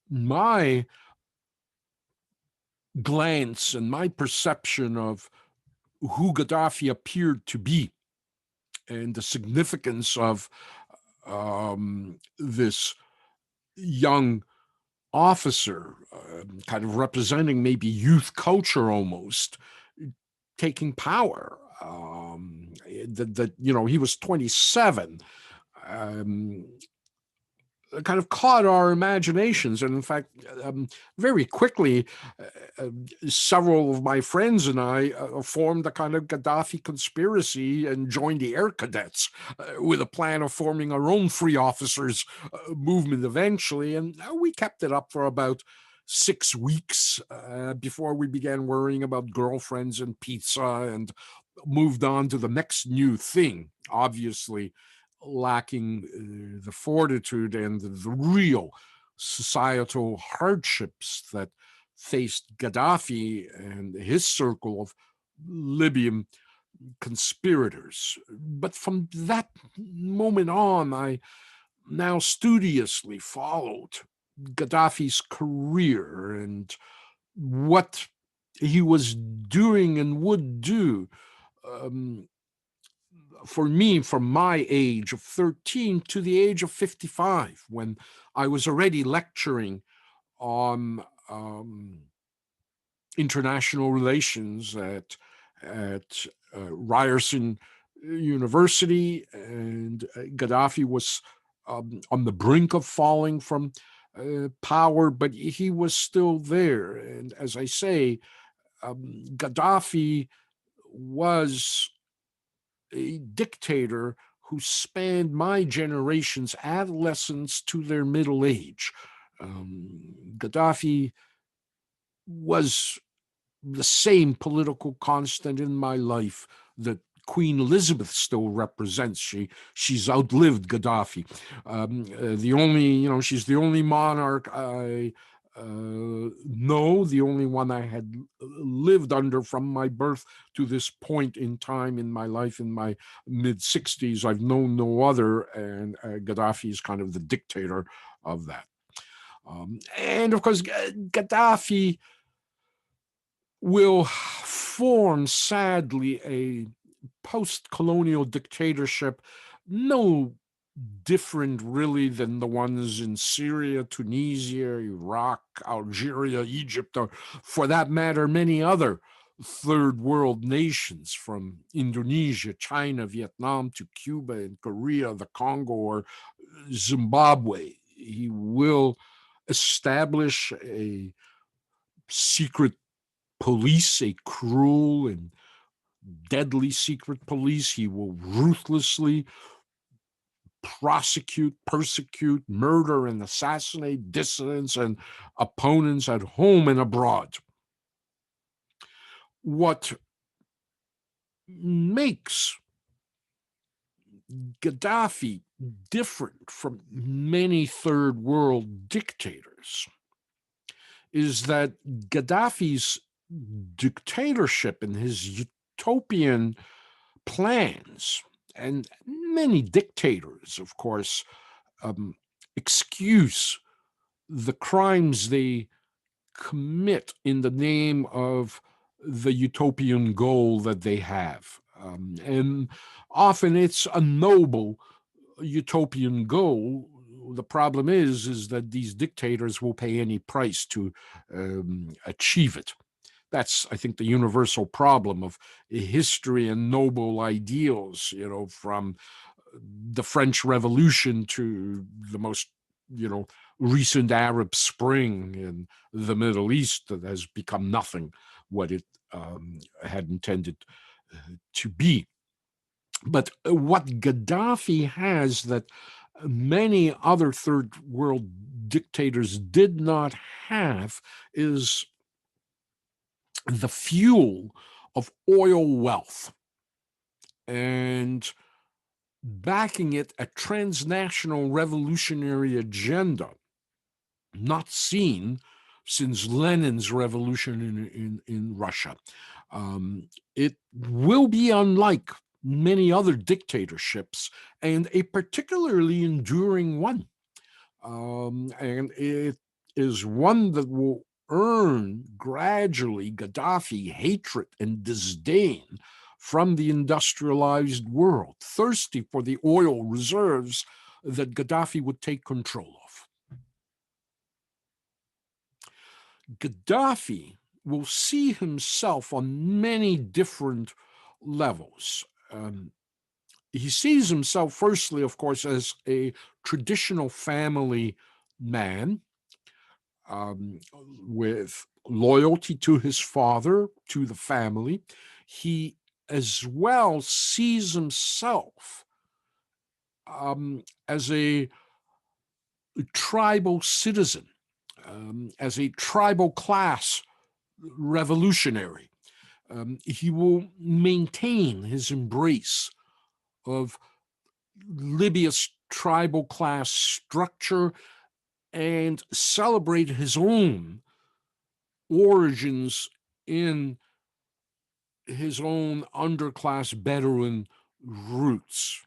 my glance and my perception of who Gaddafi appeared to be and the significance of this young officer, kind of representing maybe youth culture almost, taking power. That he was 27. Kind of caught our imaginations. And in fact, very quickly, several of my friends and I formed a kind of Gaddafi conspiracy and joined the Air Cadets with a plan of forming our own free officers movement eventually. And we kept it up for about 6 weeks before we began worrying about girlfriends and pizza and moved on to the next new thing, obviously lacking the fortitude and the real societal hardships that faced Gaddafi and his circle of Libyan conspirators. But from that moment on, I now studiously followed Gaddafi's career and what he was doing and would do. For me, from my age of 13 to the age of 55, when I was already lecturing on international relations at Ryerson University, and Gaddafi was on the brink of falling from power, but he was still there. And as I say, Gaddafi was a dictator who spanned my generation's adolescence to their middle age. Gaddafi was the same political constant in my life that Queen Elizabeth still represents. She's outlived Gaddafi. She's the only monarch I know, the only one I had lived under from my birth to this point in time in my life, in my mid-60s. I've known no other, and Gaddafi is kind of the dictator of that. And of course, Gaddafi will form, sadly, a post-colonial dictatorship no different really than the ones in Syria, Tunisia, Iraq, Algeria, Egypt, or for that matter, many other third world nations, from Indonesia, China, Vietnam to Cuba and Korea, the Congo, or Zimbabwe. He will establish a secret police, a cruel and deadly secret police. He will ruthlessly prosecute, persecute, murder, and assassinate dissidents and opponents at home and abroad. What makes Gaddafi different from many third world dictators is that Gaddafi's dictatorship and his utopian plans, and many dictators, of course, excuse the crimes they commit in the name of the utopian goal that they have. And often it's a noble utopian goal. The problem is that these dictators will pay any price to achieve it. That's, I think, the universal problem of history and noble ideals, from the French Revolution to the most, recent Arab Spring in the Middle East that has become nothing what it had intended to be. But what Gaddafi has that many other third world dictators did not have is the fuel of oil wealth, and backing it a transnational revolutionary agenda not seen since Lenin's revolution in Russia. It will be unlike many other dictatorships, and a particularly enduring one. And it is one that will earn gradually Gaddafi hatred and disdain from the industrialized world, thirsty for the oil reserves that Gaddafi would take control of. Gaddafi will see himself on many different levels. He sees himself, firstly, of course, as a traditional family man, with loyalty to his father, to the family. He as well sees himself as a tribal citizen, as a tribal class revolutionary. He will maintain his embrace of Libya's tribal class structure and celebrate his own origins in his own underclass Bedouin roots.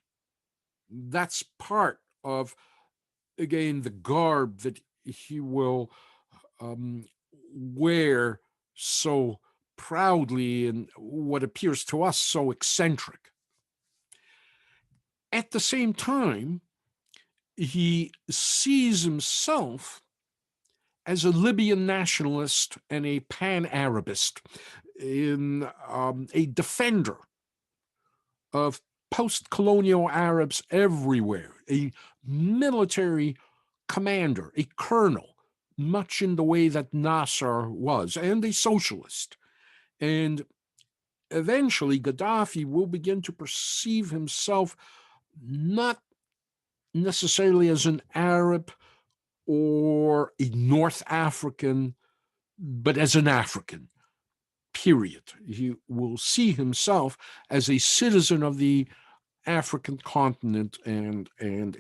That's part of, again, the garb that he will wear so proudly and what appears to us so eccentric. At the same time, he sees himself as a Libyan nationalist and a pan-Arabist, in a defender of post-colonial Arabs everywhere, a military commander, a colonel, much in the way that Nasser was, and a socialist. And eventually, Gaddafi will begin to perceive himself not necessarily as an Arab or a North African, but as an African, period. He will see himself as a citizen of the African continent, and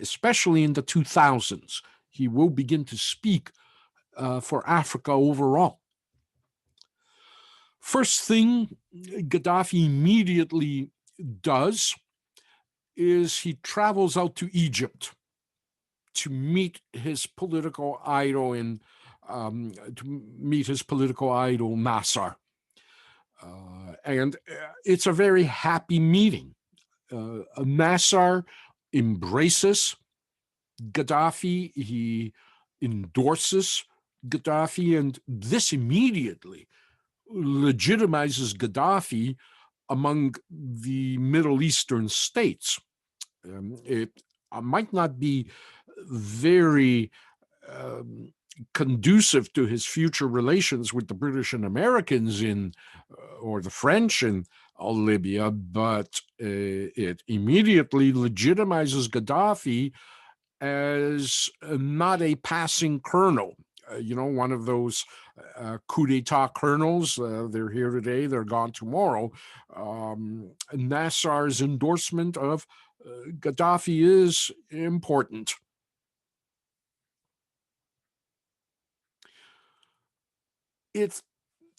especially in the 2000s, he will begin to speak for Africa overall. First thing Gaddafi immediately does is he travels out to Egypt to meet his political idol Nasser. And it's a very happy meeting. Nasser embraces Gaddafi, he endorses Gaddafi, and this immediately legitimizes Gaddafi among the Middle Eastern states. It might not be very conducive to his future relations with the British and Americans or the French in Libya, but it immediately legitimizes Gaddafi as not a passing colonel, one of those coup d'etat colonels. They're here today, they're gone tomorrow. Nasser's endorsement of Gaddafi is important. It,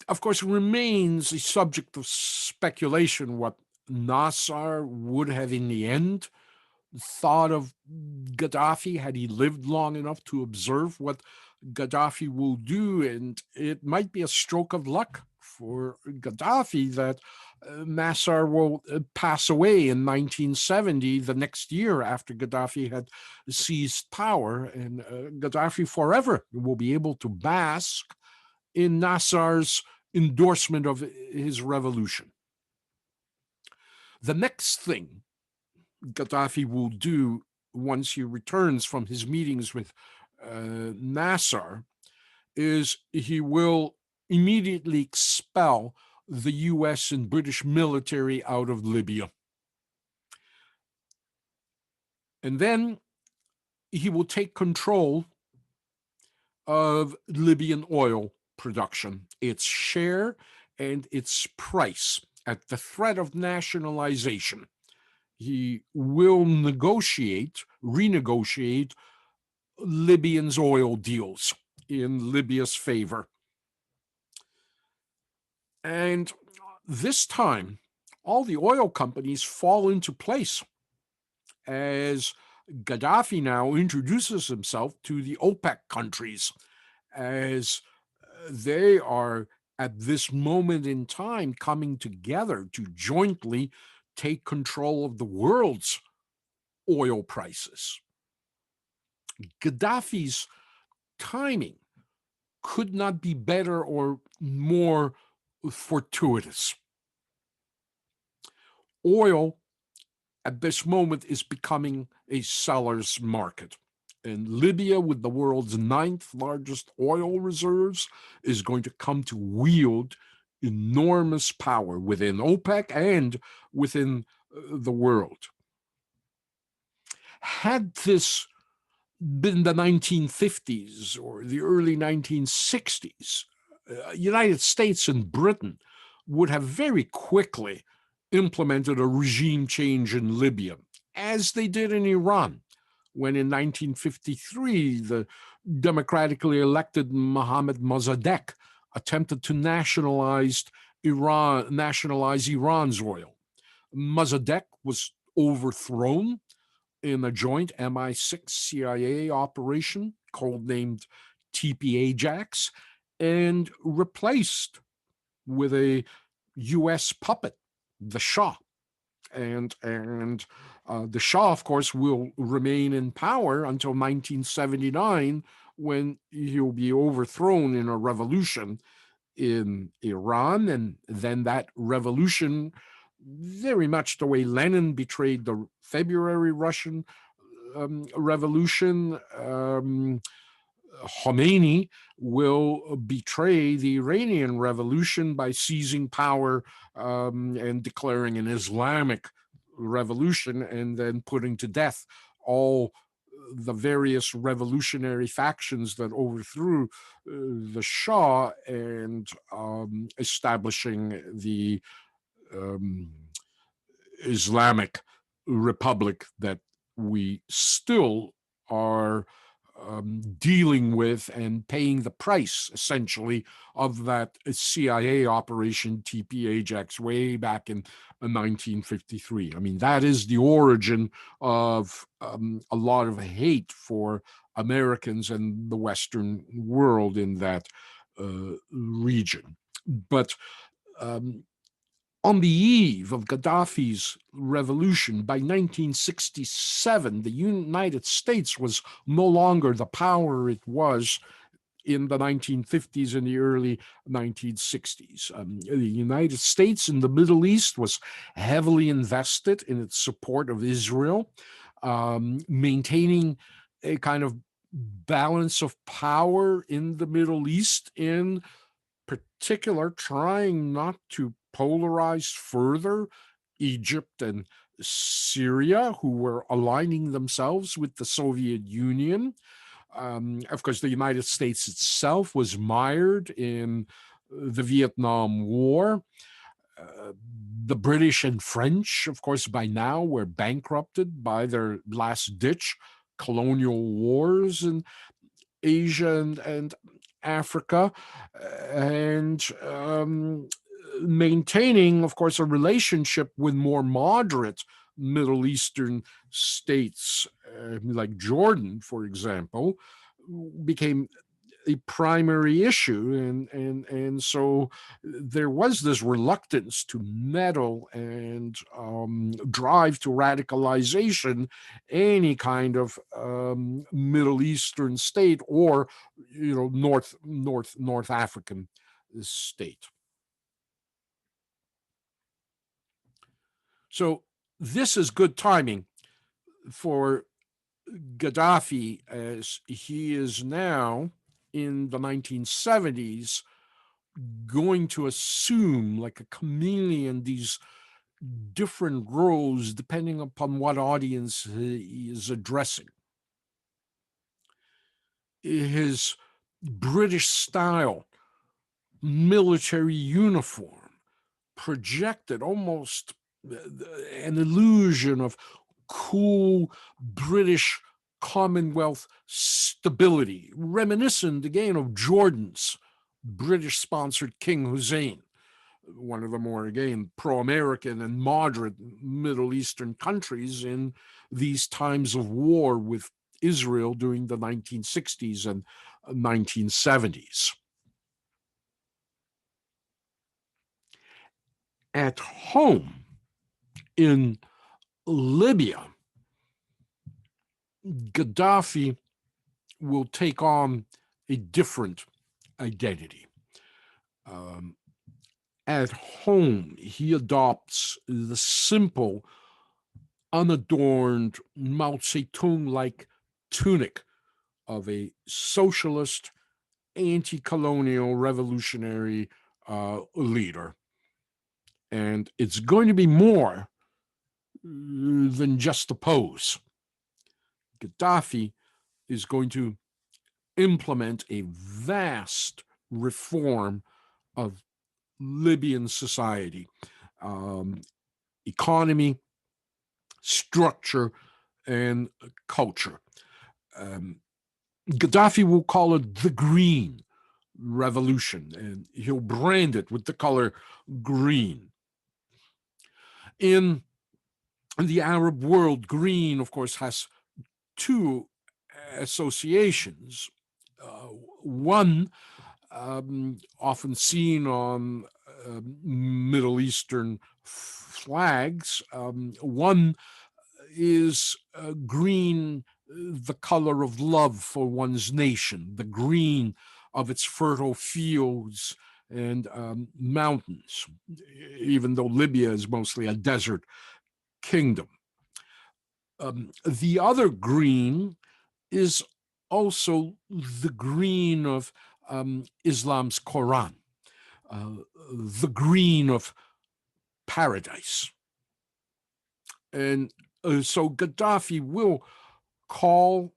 of course, remains a subject of speculation what Nasser would have in the end thought of Gaddafi had he lived long enough to observe what Gaddafi will do, and it might be a stroke of luck for Gaddafi that Nasser will pass away in 1970, the next year after Gaddafi had seized power, and Gaddafi forever will be able to bask in Nasser's endorsement of his revolution. The next thing Gaddafi will do once he returns from his meetings with Nasser is he will immediately expel the US and British military out of Libya. And then he will take control of Libyan oil production, its share and its price. At the threat of nationalization, he will renegotiate Libyans' oil deals in Libya's favor. And this time, all the oil companies fall into place as Gaddafi now introduces himself to the OPEC countries, as they are at this moment in time coming together to jointly take control of the world's oil prices. Gaddafi's timing could not be better or more fortuitous. Oil at this moment is becoming a seller's market. And Libya, with the world's 9th largest oil reserves, is going to come to wield enormous power within OPEC and within the world. Had this been the 1950s or the early 1960s, United States and Britain would have very quickly implemented a regime change in Libya, as they did in Iran, when in 1953 the democratically elected Mohammad Mossadegh attempted to nationalize Iran's oil. Mossadegh was overthrown in a joint MI6 CIA operation codenamed TP Ajax and replaced with a US puppet, the Shah. And the Shah, of course, will remain in power until 1979, when he'll be overthrown in a revolution in Iran. And then that revolution, very much the way Lenin betrayed the February Russian Revolution, Khomeini will betray the Iranian Revolution by seizing power and declaring an Islamic revolution, and then putting to death all the various revolutionary factions that overthrew the Shah, and establishing the Islamic Republic that we still are dealing with and paying the price, essentially, of that CIA operation TP Ajax way back in 1953. I mean, that is the origin of a lot of hate for Americans and the Western world in that region. But on the eve of Gaddafi's revolution, by 1967, the United States was no longer the power it was in the 1950s and the early 1960s. The United States in the Middle East was heavily invested in its support of Israel, maintaining a kind of balance of power in the Middle East, in particular trying not to polarize further Egypt and Syria, who were aligning themselves with the Soviet Union. Of course, the United States itself was mired in the Vietnam War. The British and French, of course, by now were bankrupted by their last-ditch colonial wars in Asia and Africa, and maintaining, of course, a relationship with more moderate Middle Eastern states, like Jordan, for example, became a primary issue, and so there was this reluctance to meddle and drive to radicalization any kind of Middle Eastern state, or North African state. So this is good timing for Gaddafi, as he is now in the 1970s going to assume, like a chameleon, these different roles depending upon what audience he is addressing. His British style military uniform projected almost an illusion of cool British Commonwealth stability, reminiscent again of Jordan's British-sponsored King Hussein, one of the more, again, pro-American and moderate Middle Eastern countries in these times of war with Israel during the 1960s and 1970s. At home in Libya, Gaddafi will take on a different identity. At home, he adopts the simple, unadorned Mao Zedong-like tunic of a socialist, anti-colonial, revolutionary leader. And it's going to be more than just a pose. Gaddafi is going to implement a vast reform of Libyan society, economy, structure, and culture. Gaddafi will call it the Green Revolution, and he'll brand it with the color green. In the Arab world, green, of course, has two associations. One, often seen on Middle Eastern flags. One is green, the color of love for one's nation, the green of its fertile fields and mountains, even though Libya is mostly a desert kingdom. The other green is also the green of Islam's Quran, the green of paradise. And so Gaddafi will call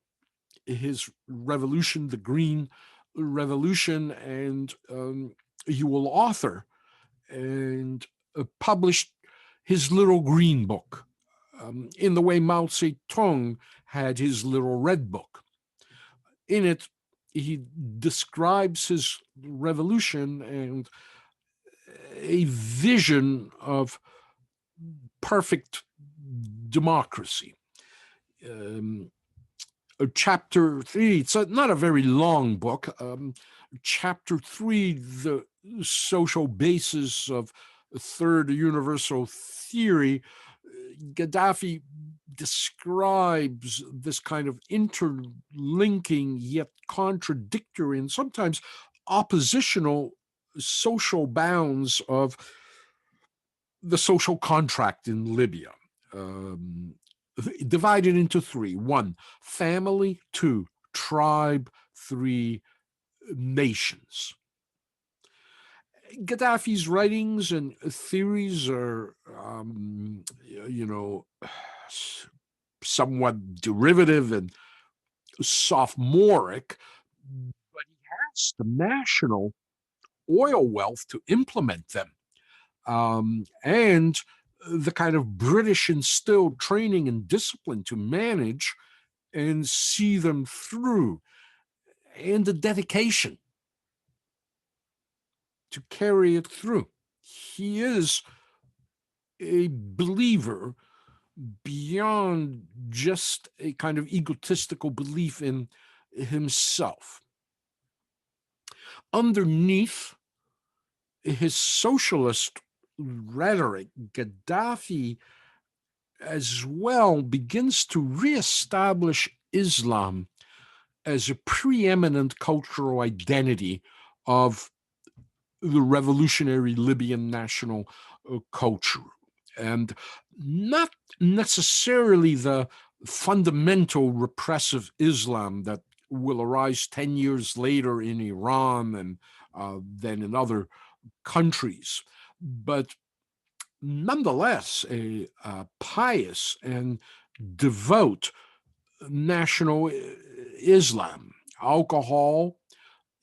his revolution the Green Revolution, and he will author and publish his little green book, in the way Mao Zedong had his little red book. In it, he describes his revolution and a vision of perfect democracy. Chapter 3, it's not a very long book. Chapter 3, the social basis of third universal theory, Gaddafi describes this kind of interlinking yet contradictory and sometimes oppositional social bounds of the social contract in Libya, divided into three. 1, family. 2, tribe. 3, nations. Gaddafi's writings and theories are, somewhat derivative and sophomoric, but he has the national oil wealth to implement them, and the kind of British instilled training and discipline to manage and see them through, and the dedication to carry it through. He is a believer beyond just a kind of egotistical belief in himself. underneath his socialist rhetoric, Gaddafi as well begins to reestablish Islam as a preeminent cultural identity of the revolutionary Libyan national culture, and not necessarily the fundamental repressive Islam that will arise 10 years later in Iran and then in other countries, but nonetheless a pious and devout national Islam. Alcohol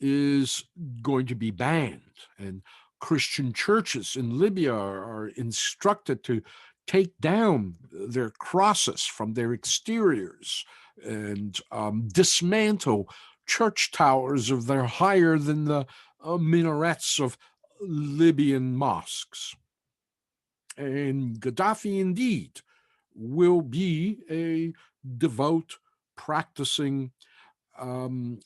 is going to be banned, and Christian churches in Libya are instructed to take down their crosses from their exteriors and dismantle church towers if they're higher than the minarets of Libyan mosques. And Gaddafi indeed will be a devout, practicing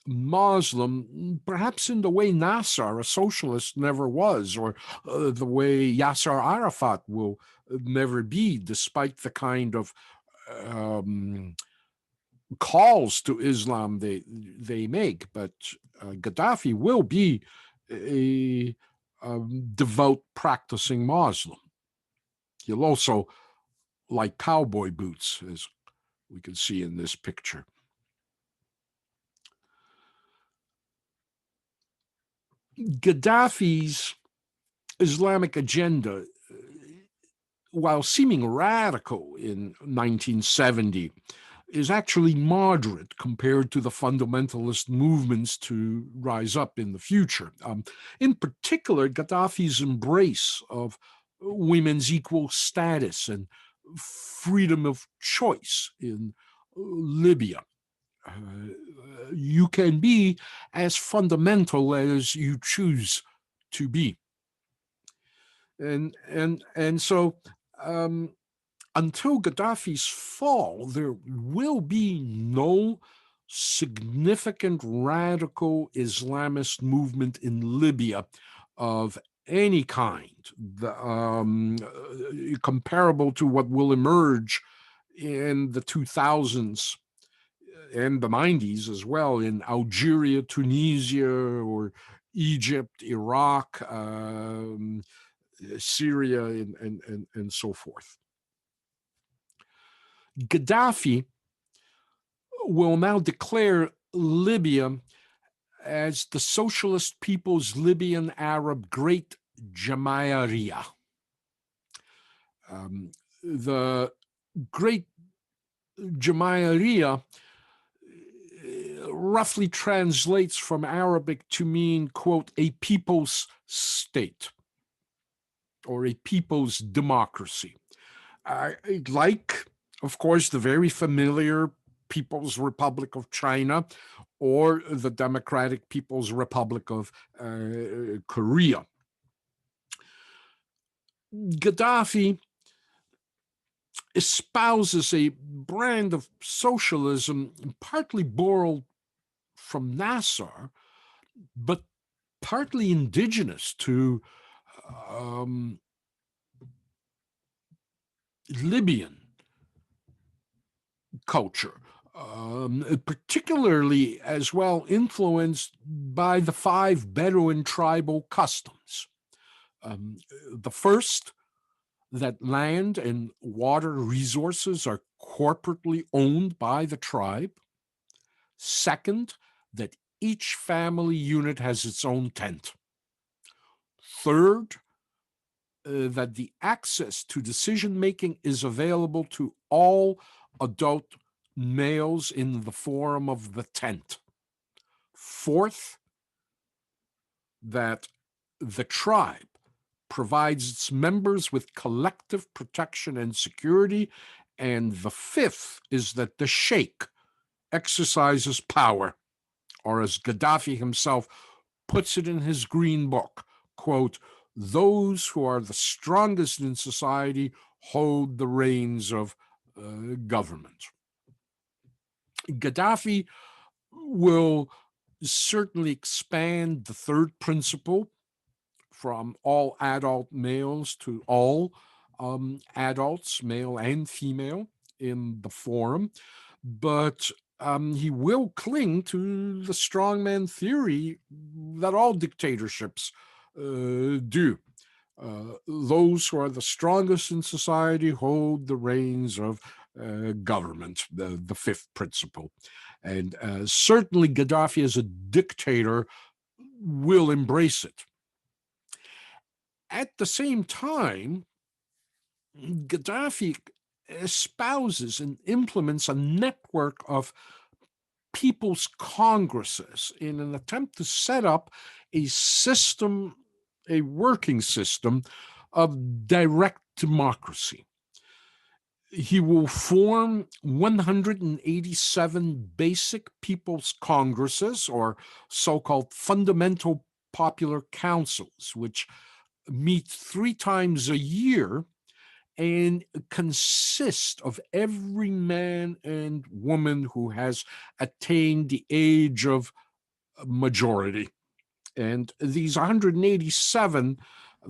Muslim, perhaps in the way Nasser, a socialist, never was, or the way Yasser Arafat will never be, despite the kind of calls to Islam they make. But Gaddafi will be a devout, practicing Muslim. He'll also like cowboy boots, as we can see in this picture. Gaddafi's Islamic agenda, while seeming radical in 1970, is actually moderate compared to the fundamentalist movements to rise up in the future. In particular, Gaddafi's embrace of women's equal status and freedom of choice in Libya. You can be as fundamental as you choose to be. And so until Gaddafi's fall, there will be no significant radical Islamist movement in Libya of any kind, comparable to what will emerge in the 2000s and the 90s as well in Algeria, Tunisia, or Egypt, Iraq, Syria, and so forth. Gaddafi will now declare Libya as the Socialist People's Libyan Arab Great Jamahiriya. The Great Jamahiriya roughly translates from Arabic to mean, quote, a people's state or a people's democracy. Like, of course, the very familiar People's Republic of China or the Democratic People's Republic of Korea. Gaddafi espouses a brand of socialism partly borrowed from Nasser, but partly indigenous to Libyan culture, particularly as well influenced by the 5 Bedouin tribal customs. The first, that land and water resources are corporately owned by the tribe. Second, that each family unit has its own tent. Third, that the access to decision-making is available to all adult males in the form of the tent. Fourth, that the tribe provides its members with collective protection and security. And the fifth is that the sheikh exercises power, or as Gaddafi himself puts it in his green book, quote, those who are the strongest in society hold the reins of government. Gaddafi will certainly expand the third principle from all adult males to all adults, male and female, in the forum. But he will cling to the strongman theory that all dictatorships do. Those who are the strongest in society hold the reins of government, the fifth principle. And certainly Gaddafi as a dictator will embrace it. At the same time, Gaddafi espouses and implements a network of people's congresses in an attempt to set up a system, a working system of direct democracy. He will form 187 basic people's congresses, or so-called fundamental popular councils, which meet 3 times a year and consist of every man and woman who has attained the age of majority. And these 187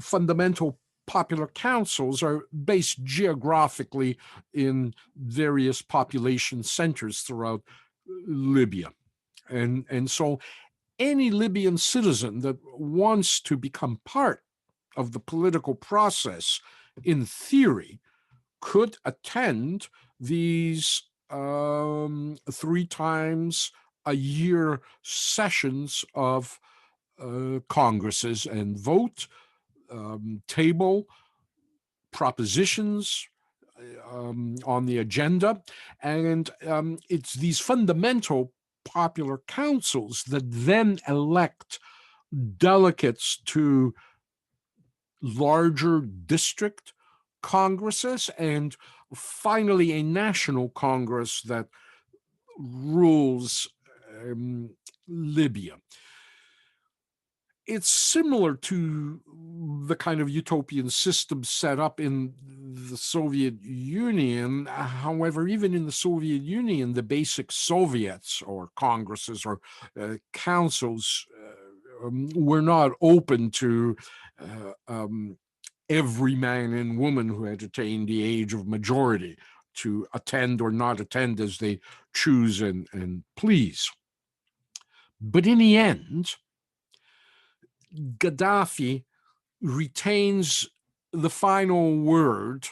fundamental popular councils are based geographically in various population centers throughout Libya. And so any Libyan citizen that wants to become part of the political process, in theory, could attend these 3 times a year sessions of congresses and vote, table propositions on the agenda. And it's these fundamental popular councils that then elect delegates to larger district congresses, and finally a national congress that rules Libya. It's similar to the kind of utopian system set up in the Soviet Union. However, even in the Soviet Union, the basic Soviets or congresses or councils were not open to every man and woman who had attained the age of majority to attend or not attend as they choose and please. But in the end, Gaddafi retains the final word,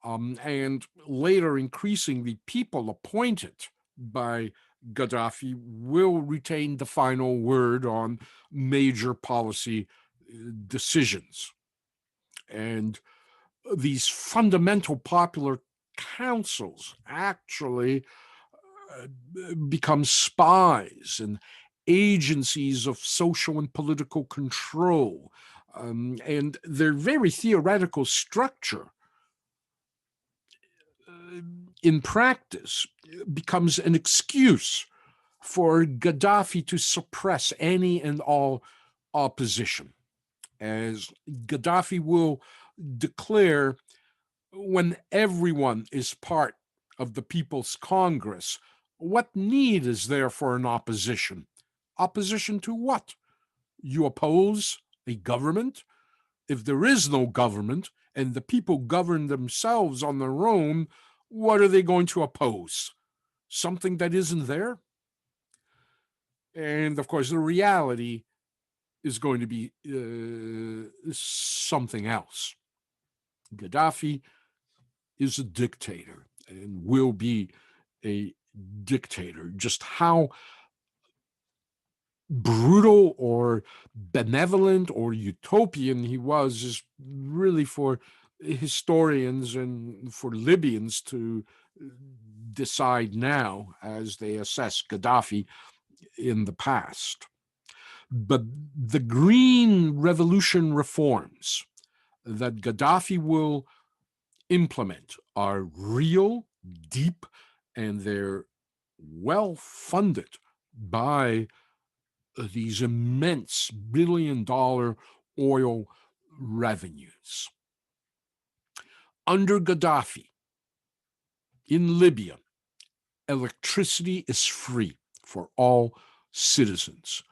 and later, increasingly, people appointed by Gaddafi will retain the final word on major policy decisions. And these fundamental popular councils actually become spies and agencies of social and political control. And their very theoretical structure in practice becomes an excuse for Gaddafi to suppress any and all opposition, as Gaddafi will declare, when everyone is part of the People's Congress, what need is there for an opposition? Opposition to what? You oppose a government? If there is no government and the people govern themselves on their own, what are they going to oppose? Something that isn't there? And of course, the reality is going to be something else. Gaddafi is a dictator and will be a dictator. Just how brutal or benevolent or utopian he was is really for historians and for Libyans to decide now as they assess Gaddafi in the past. But the Green Revolution reforms that Gaddafi will implement are real, deep, and they're well funded by these immense billion-dollar oil revenues. Under Gaddafi, in Libya, electricity is free for all citizens.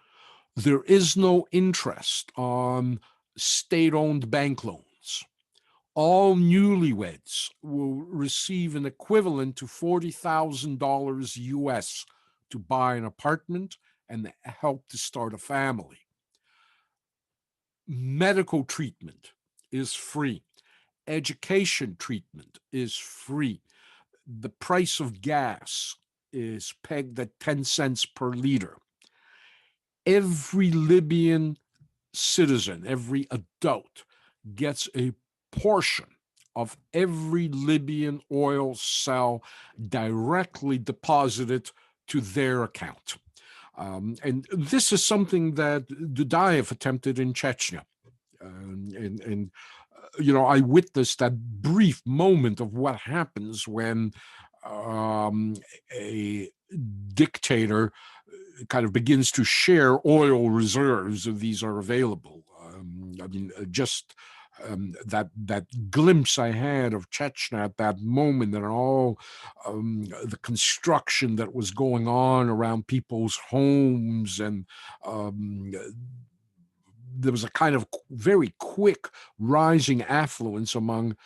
There is no interest on state-owned bank loans. All newlyweds will receive an equivalent to $40,000 US to buy an apartment and help to start a family. Medical treatment is free. Education treatment is free. The price of gas is pegged at 10 cents per liter. Every Libyan citizen, every adult, gets a portion of every Libyan oil sale directly deposited to their account. And this is something that Dudayev attempted in Chechnya. I witnessed that brief moment of what happens when a dictator kind of begins to share oil reserves, and these are available. That glimpse I had of Chechnya at that moment, and all the construction that was going on around people's homes, and there was a kind of very quick rising affluence among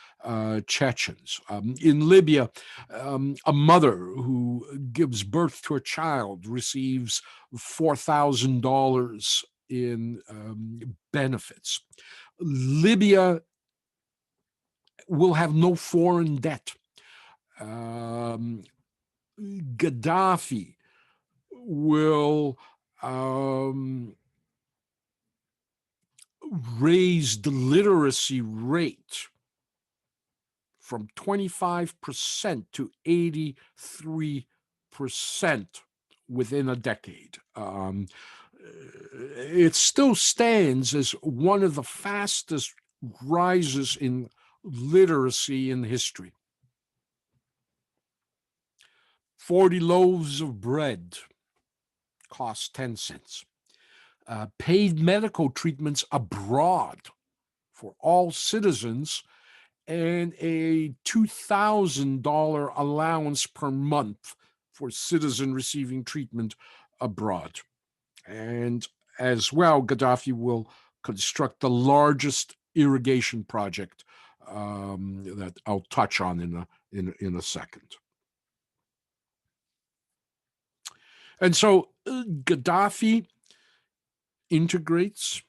Chechens. In Libya, a mother who gives birth to a child receives $4,000 in benefits. Libya will have no foreign debt. Gaddafi will raise the literacy rate from 25% to 83% within a decade. It still stands as one of the fastest rises in literacy in history. 40 loaves of bread cost 10 cents. Paid medical treatments abroad for all citizens, and a $2,000 allowance per month for citizen receiving treatment abroad. And as well, Gaddafi will construct the largest irrigation project that I'll touch on in a second. And so Gaddafi integrates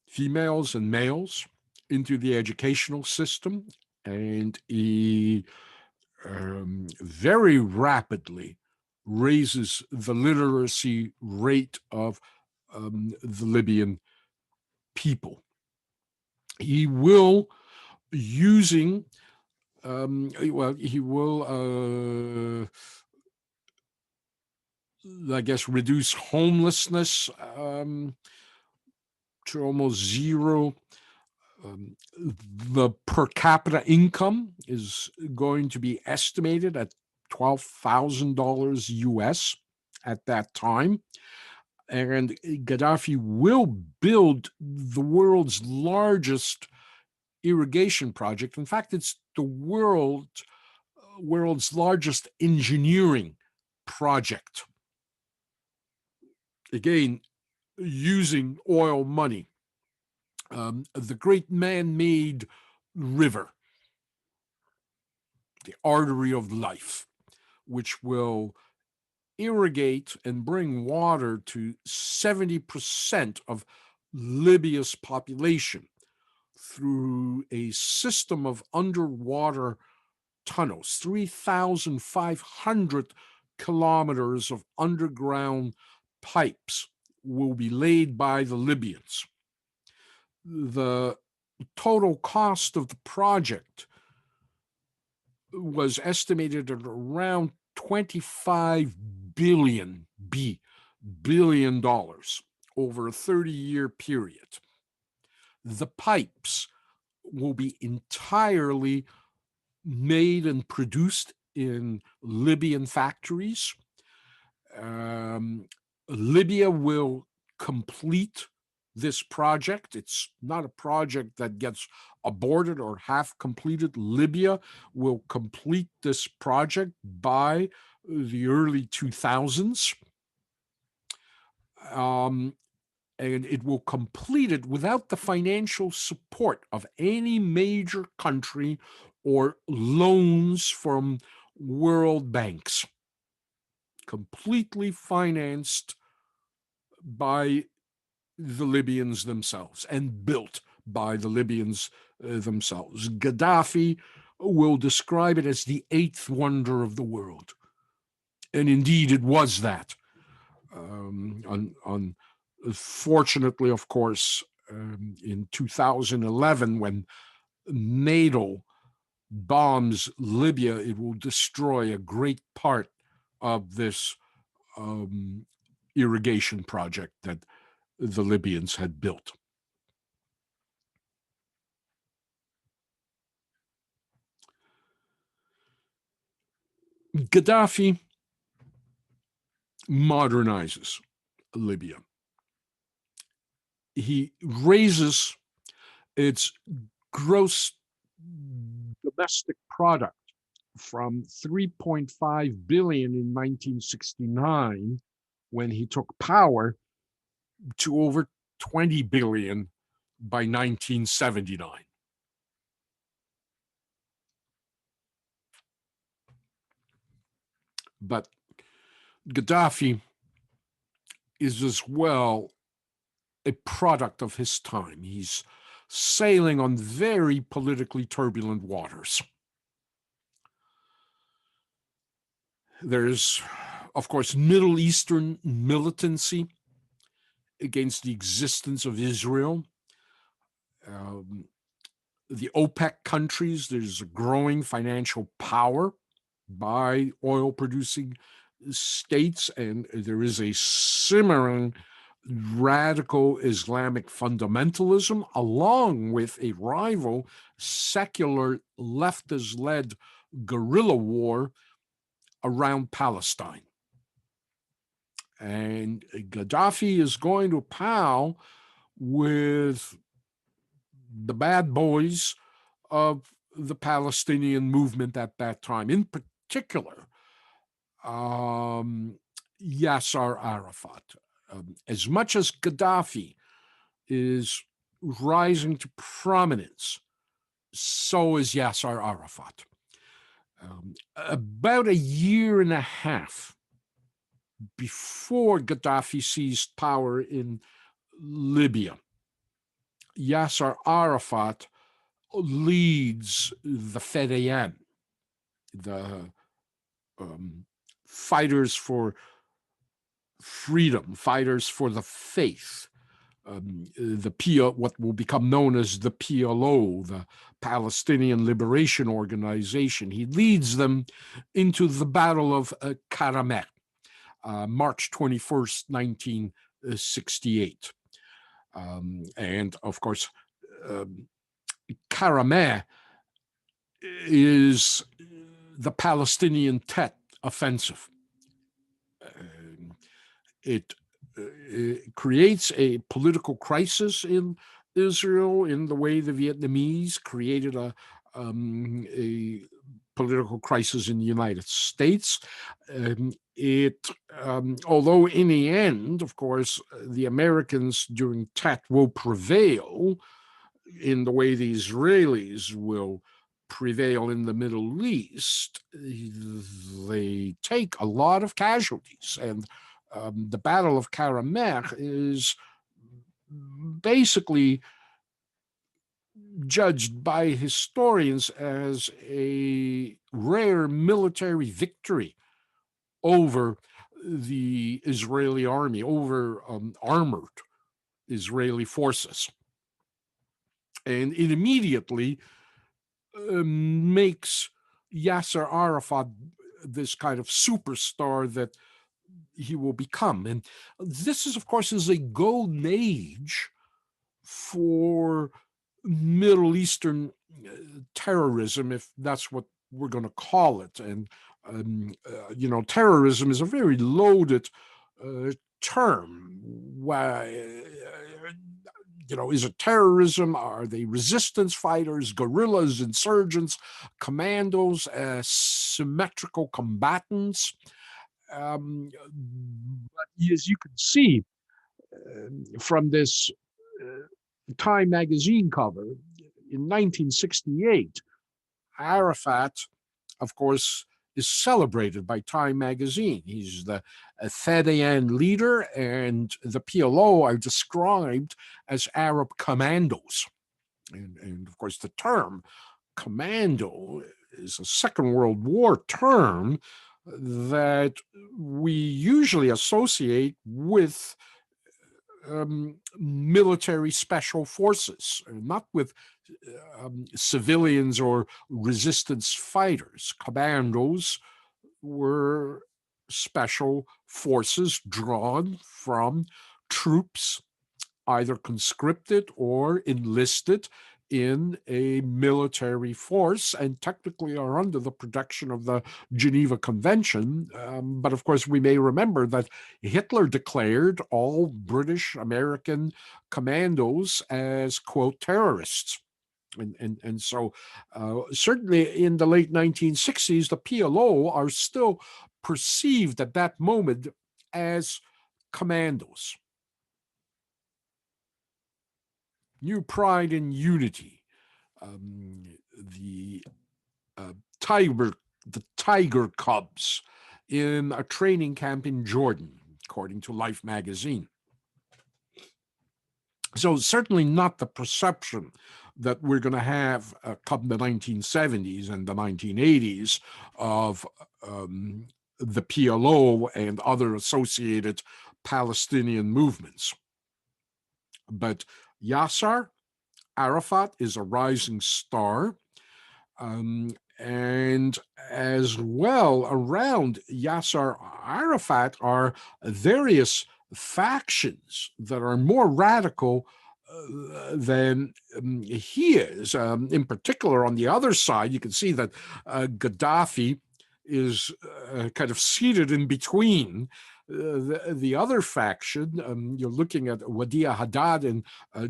females and males into the educational system, and he very rapidly raises the literacy rate of the Libyan people. He will, he will, reduce homelessness to almost zero. The per capita income is going to be estimated at $12,000 US at that time. And Gaddafi will build the world's largest irrigation project. In fact, it's the world's largest engineering project. Again, using oil money. The great man-made river, the artery of life, which will irrigate and bring water to 70% of Libya's population through a system of underwater tunnels, 3,500 kilometers of underground pipes will be laid by the Libyans. The total cost of the project was estimated at around $25 billion over a 30-year period. The pipes will be entirely made and produced in Libyan factories. Libya will complete this project. It's not a project that gets aborted or half completed. Libya will complete this project by the early 2000s. And it will complete it without the financial support of any major country or loans from world banks. Completely financed by the Libyans themselves and built by the Libyans themselves. Gaddafi will describe it as the eighth wonder of the world. And indeed, it was that. Unfortunately, of course, in 2011, when NATO bombs Libya, it will destroy a great part of this irrigation project that the Libyans had built. Gaddafi modernizes Libya. He raises its gross domestic product from 3.5 billion in 1969, when he took power, to over 20 billion by 1979. But Gaddafi is as well a product of his time. He's sailing on very politically turbulent waters. There's, of course, Middle Eastern militancy against the existence of Israel. The OPEC countries, there's a growing financial power by oil producing states, and there is a simmering radical Islamic fundamentalism, along with a rival secular leftist led guerrilla war around Palestine. And Gaddafi is going to pow with the bad boys of the Palestinian movement at that time, in particular, Yasser Arafat. As much as Gaddafi is rising to prominence, so is Yasser Arafat. About a year and a half before Gaddafi seized power in Libya, Yasser Arafat leads the Fedayeen, the fighters for freedom, fighters for the faith, what will become known as the PLO, the Palestinian Liberation Organization. He leads them into the Battle of Karameh, March 21st, 1968. And of course, Karameh is the Palestinian Tet offensive. It creates a political crisis in Israel in the way the Vietnamese created a political crisis in the United States. Although in the end, of course, the Americans during Tet will prevail in the way the Israelis will prevail in the Middle East, they take a lot of casualties. And the Battle of Karameh is basically judged by historians as a rare military victory over the Israeli army, over armored Israeli forces. And it immediately makes Yasser Arafat this kind of superstar that he will become. And this is, of course, is a golden age for Middle Eastern terrorism, if that's what we're going to call it. And, terrorism is a very loaded term. Is it terrorism? Are they resistance fighters, guerrillas, insurgents, commandos, symmetrical combatants? But as you can see from this Time magazine cover in 1968, Arafat, of course, is celebrated by Time magazine. He's the Fedayeen leader, and the PLO are described as Arab commandos. And of course, the term commando is a Second World War term that we usually associate with military special forces, not with civilians or resistance fighters. Commandos were special forces drawn from troops either conscripted or enlisted in a military force, and technically are under the protection of the Geneva Convention. But of course, we may remember that Hitler declared all British American commandos as, quote, terrorists. And so certainly in the late 1960s, the PLO are still perceived at that moment as commandos. New pride and unity. The tiger cubs in a training camp in Jordan, according to Life magazine. So certainly not the perception that we're going to have come the 1970s and the 1980s of the PLO and other associated Palestinian movements. But Yasser Arafat is a rising star. And as well, around Yasser Arafat are various factions that are more radical than he is. In particular, on the other side, you can see that Gaddafi is kind of seated in between the other faction. You're looking at Wadia Haddad and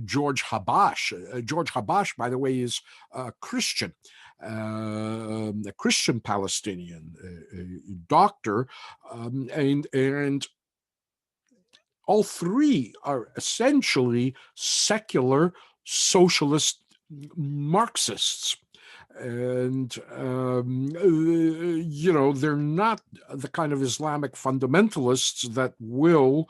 George Habash. George Habash, by the way, is Christian. A Christian Palestinian doctor, and all three are essentially secular socialist Marxists. And, they're not the kind of Islamic fundamentalists that will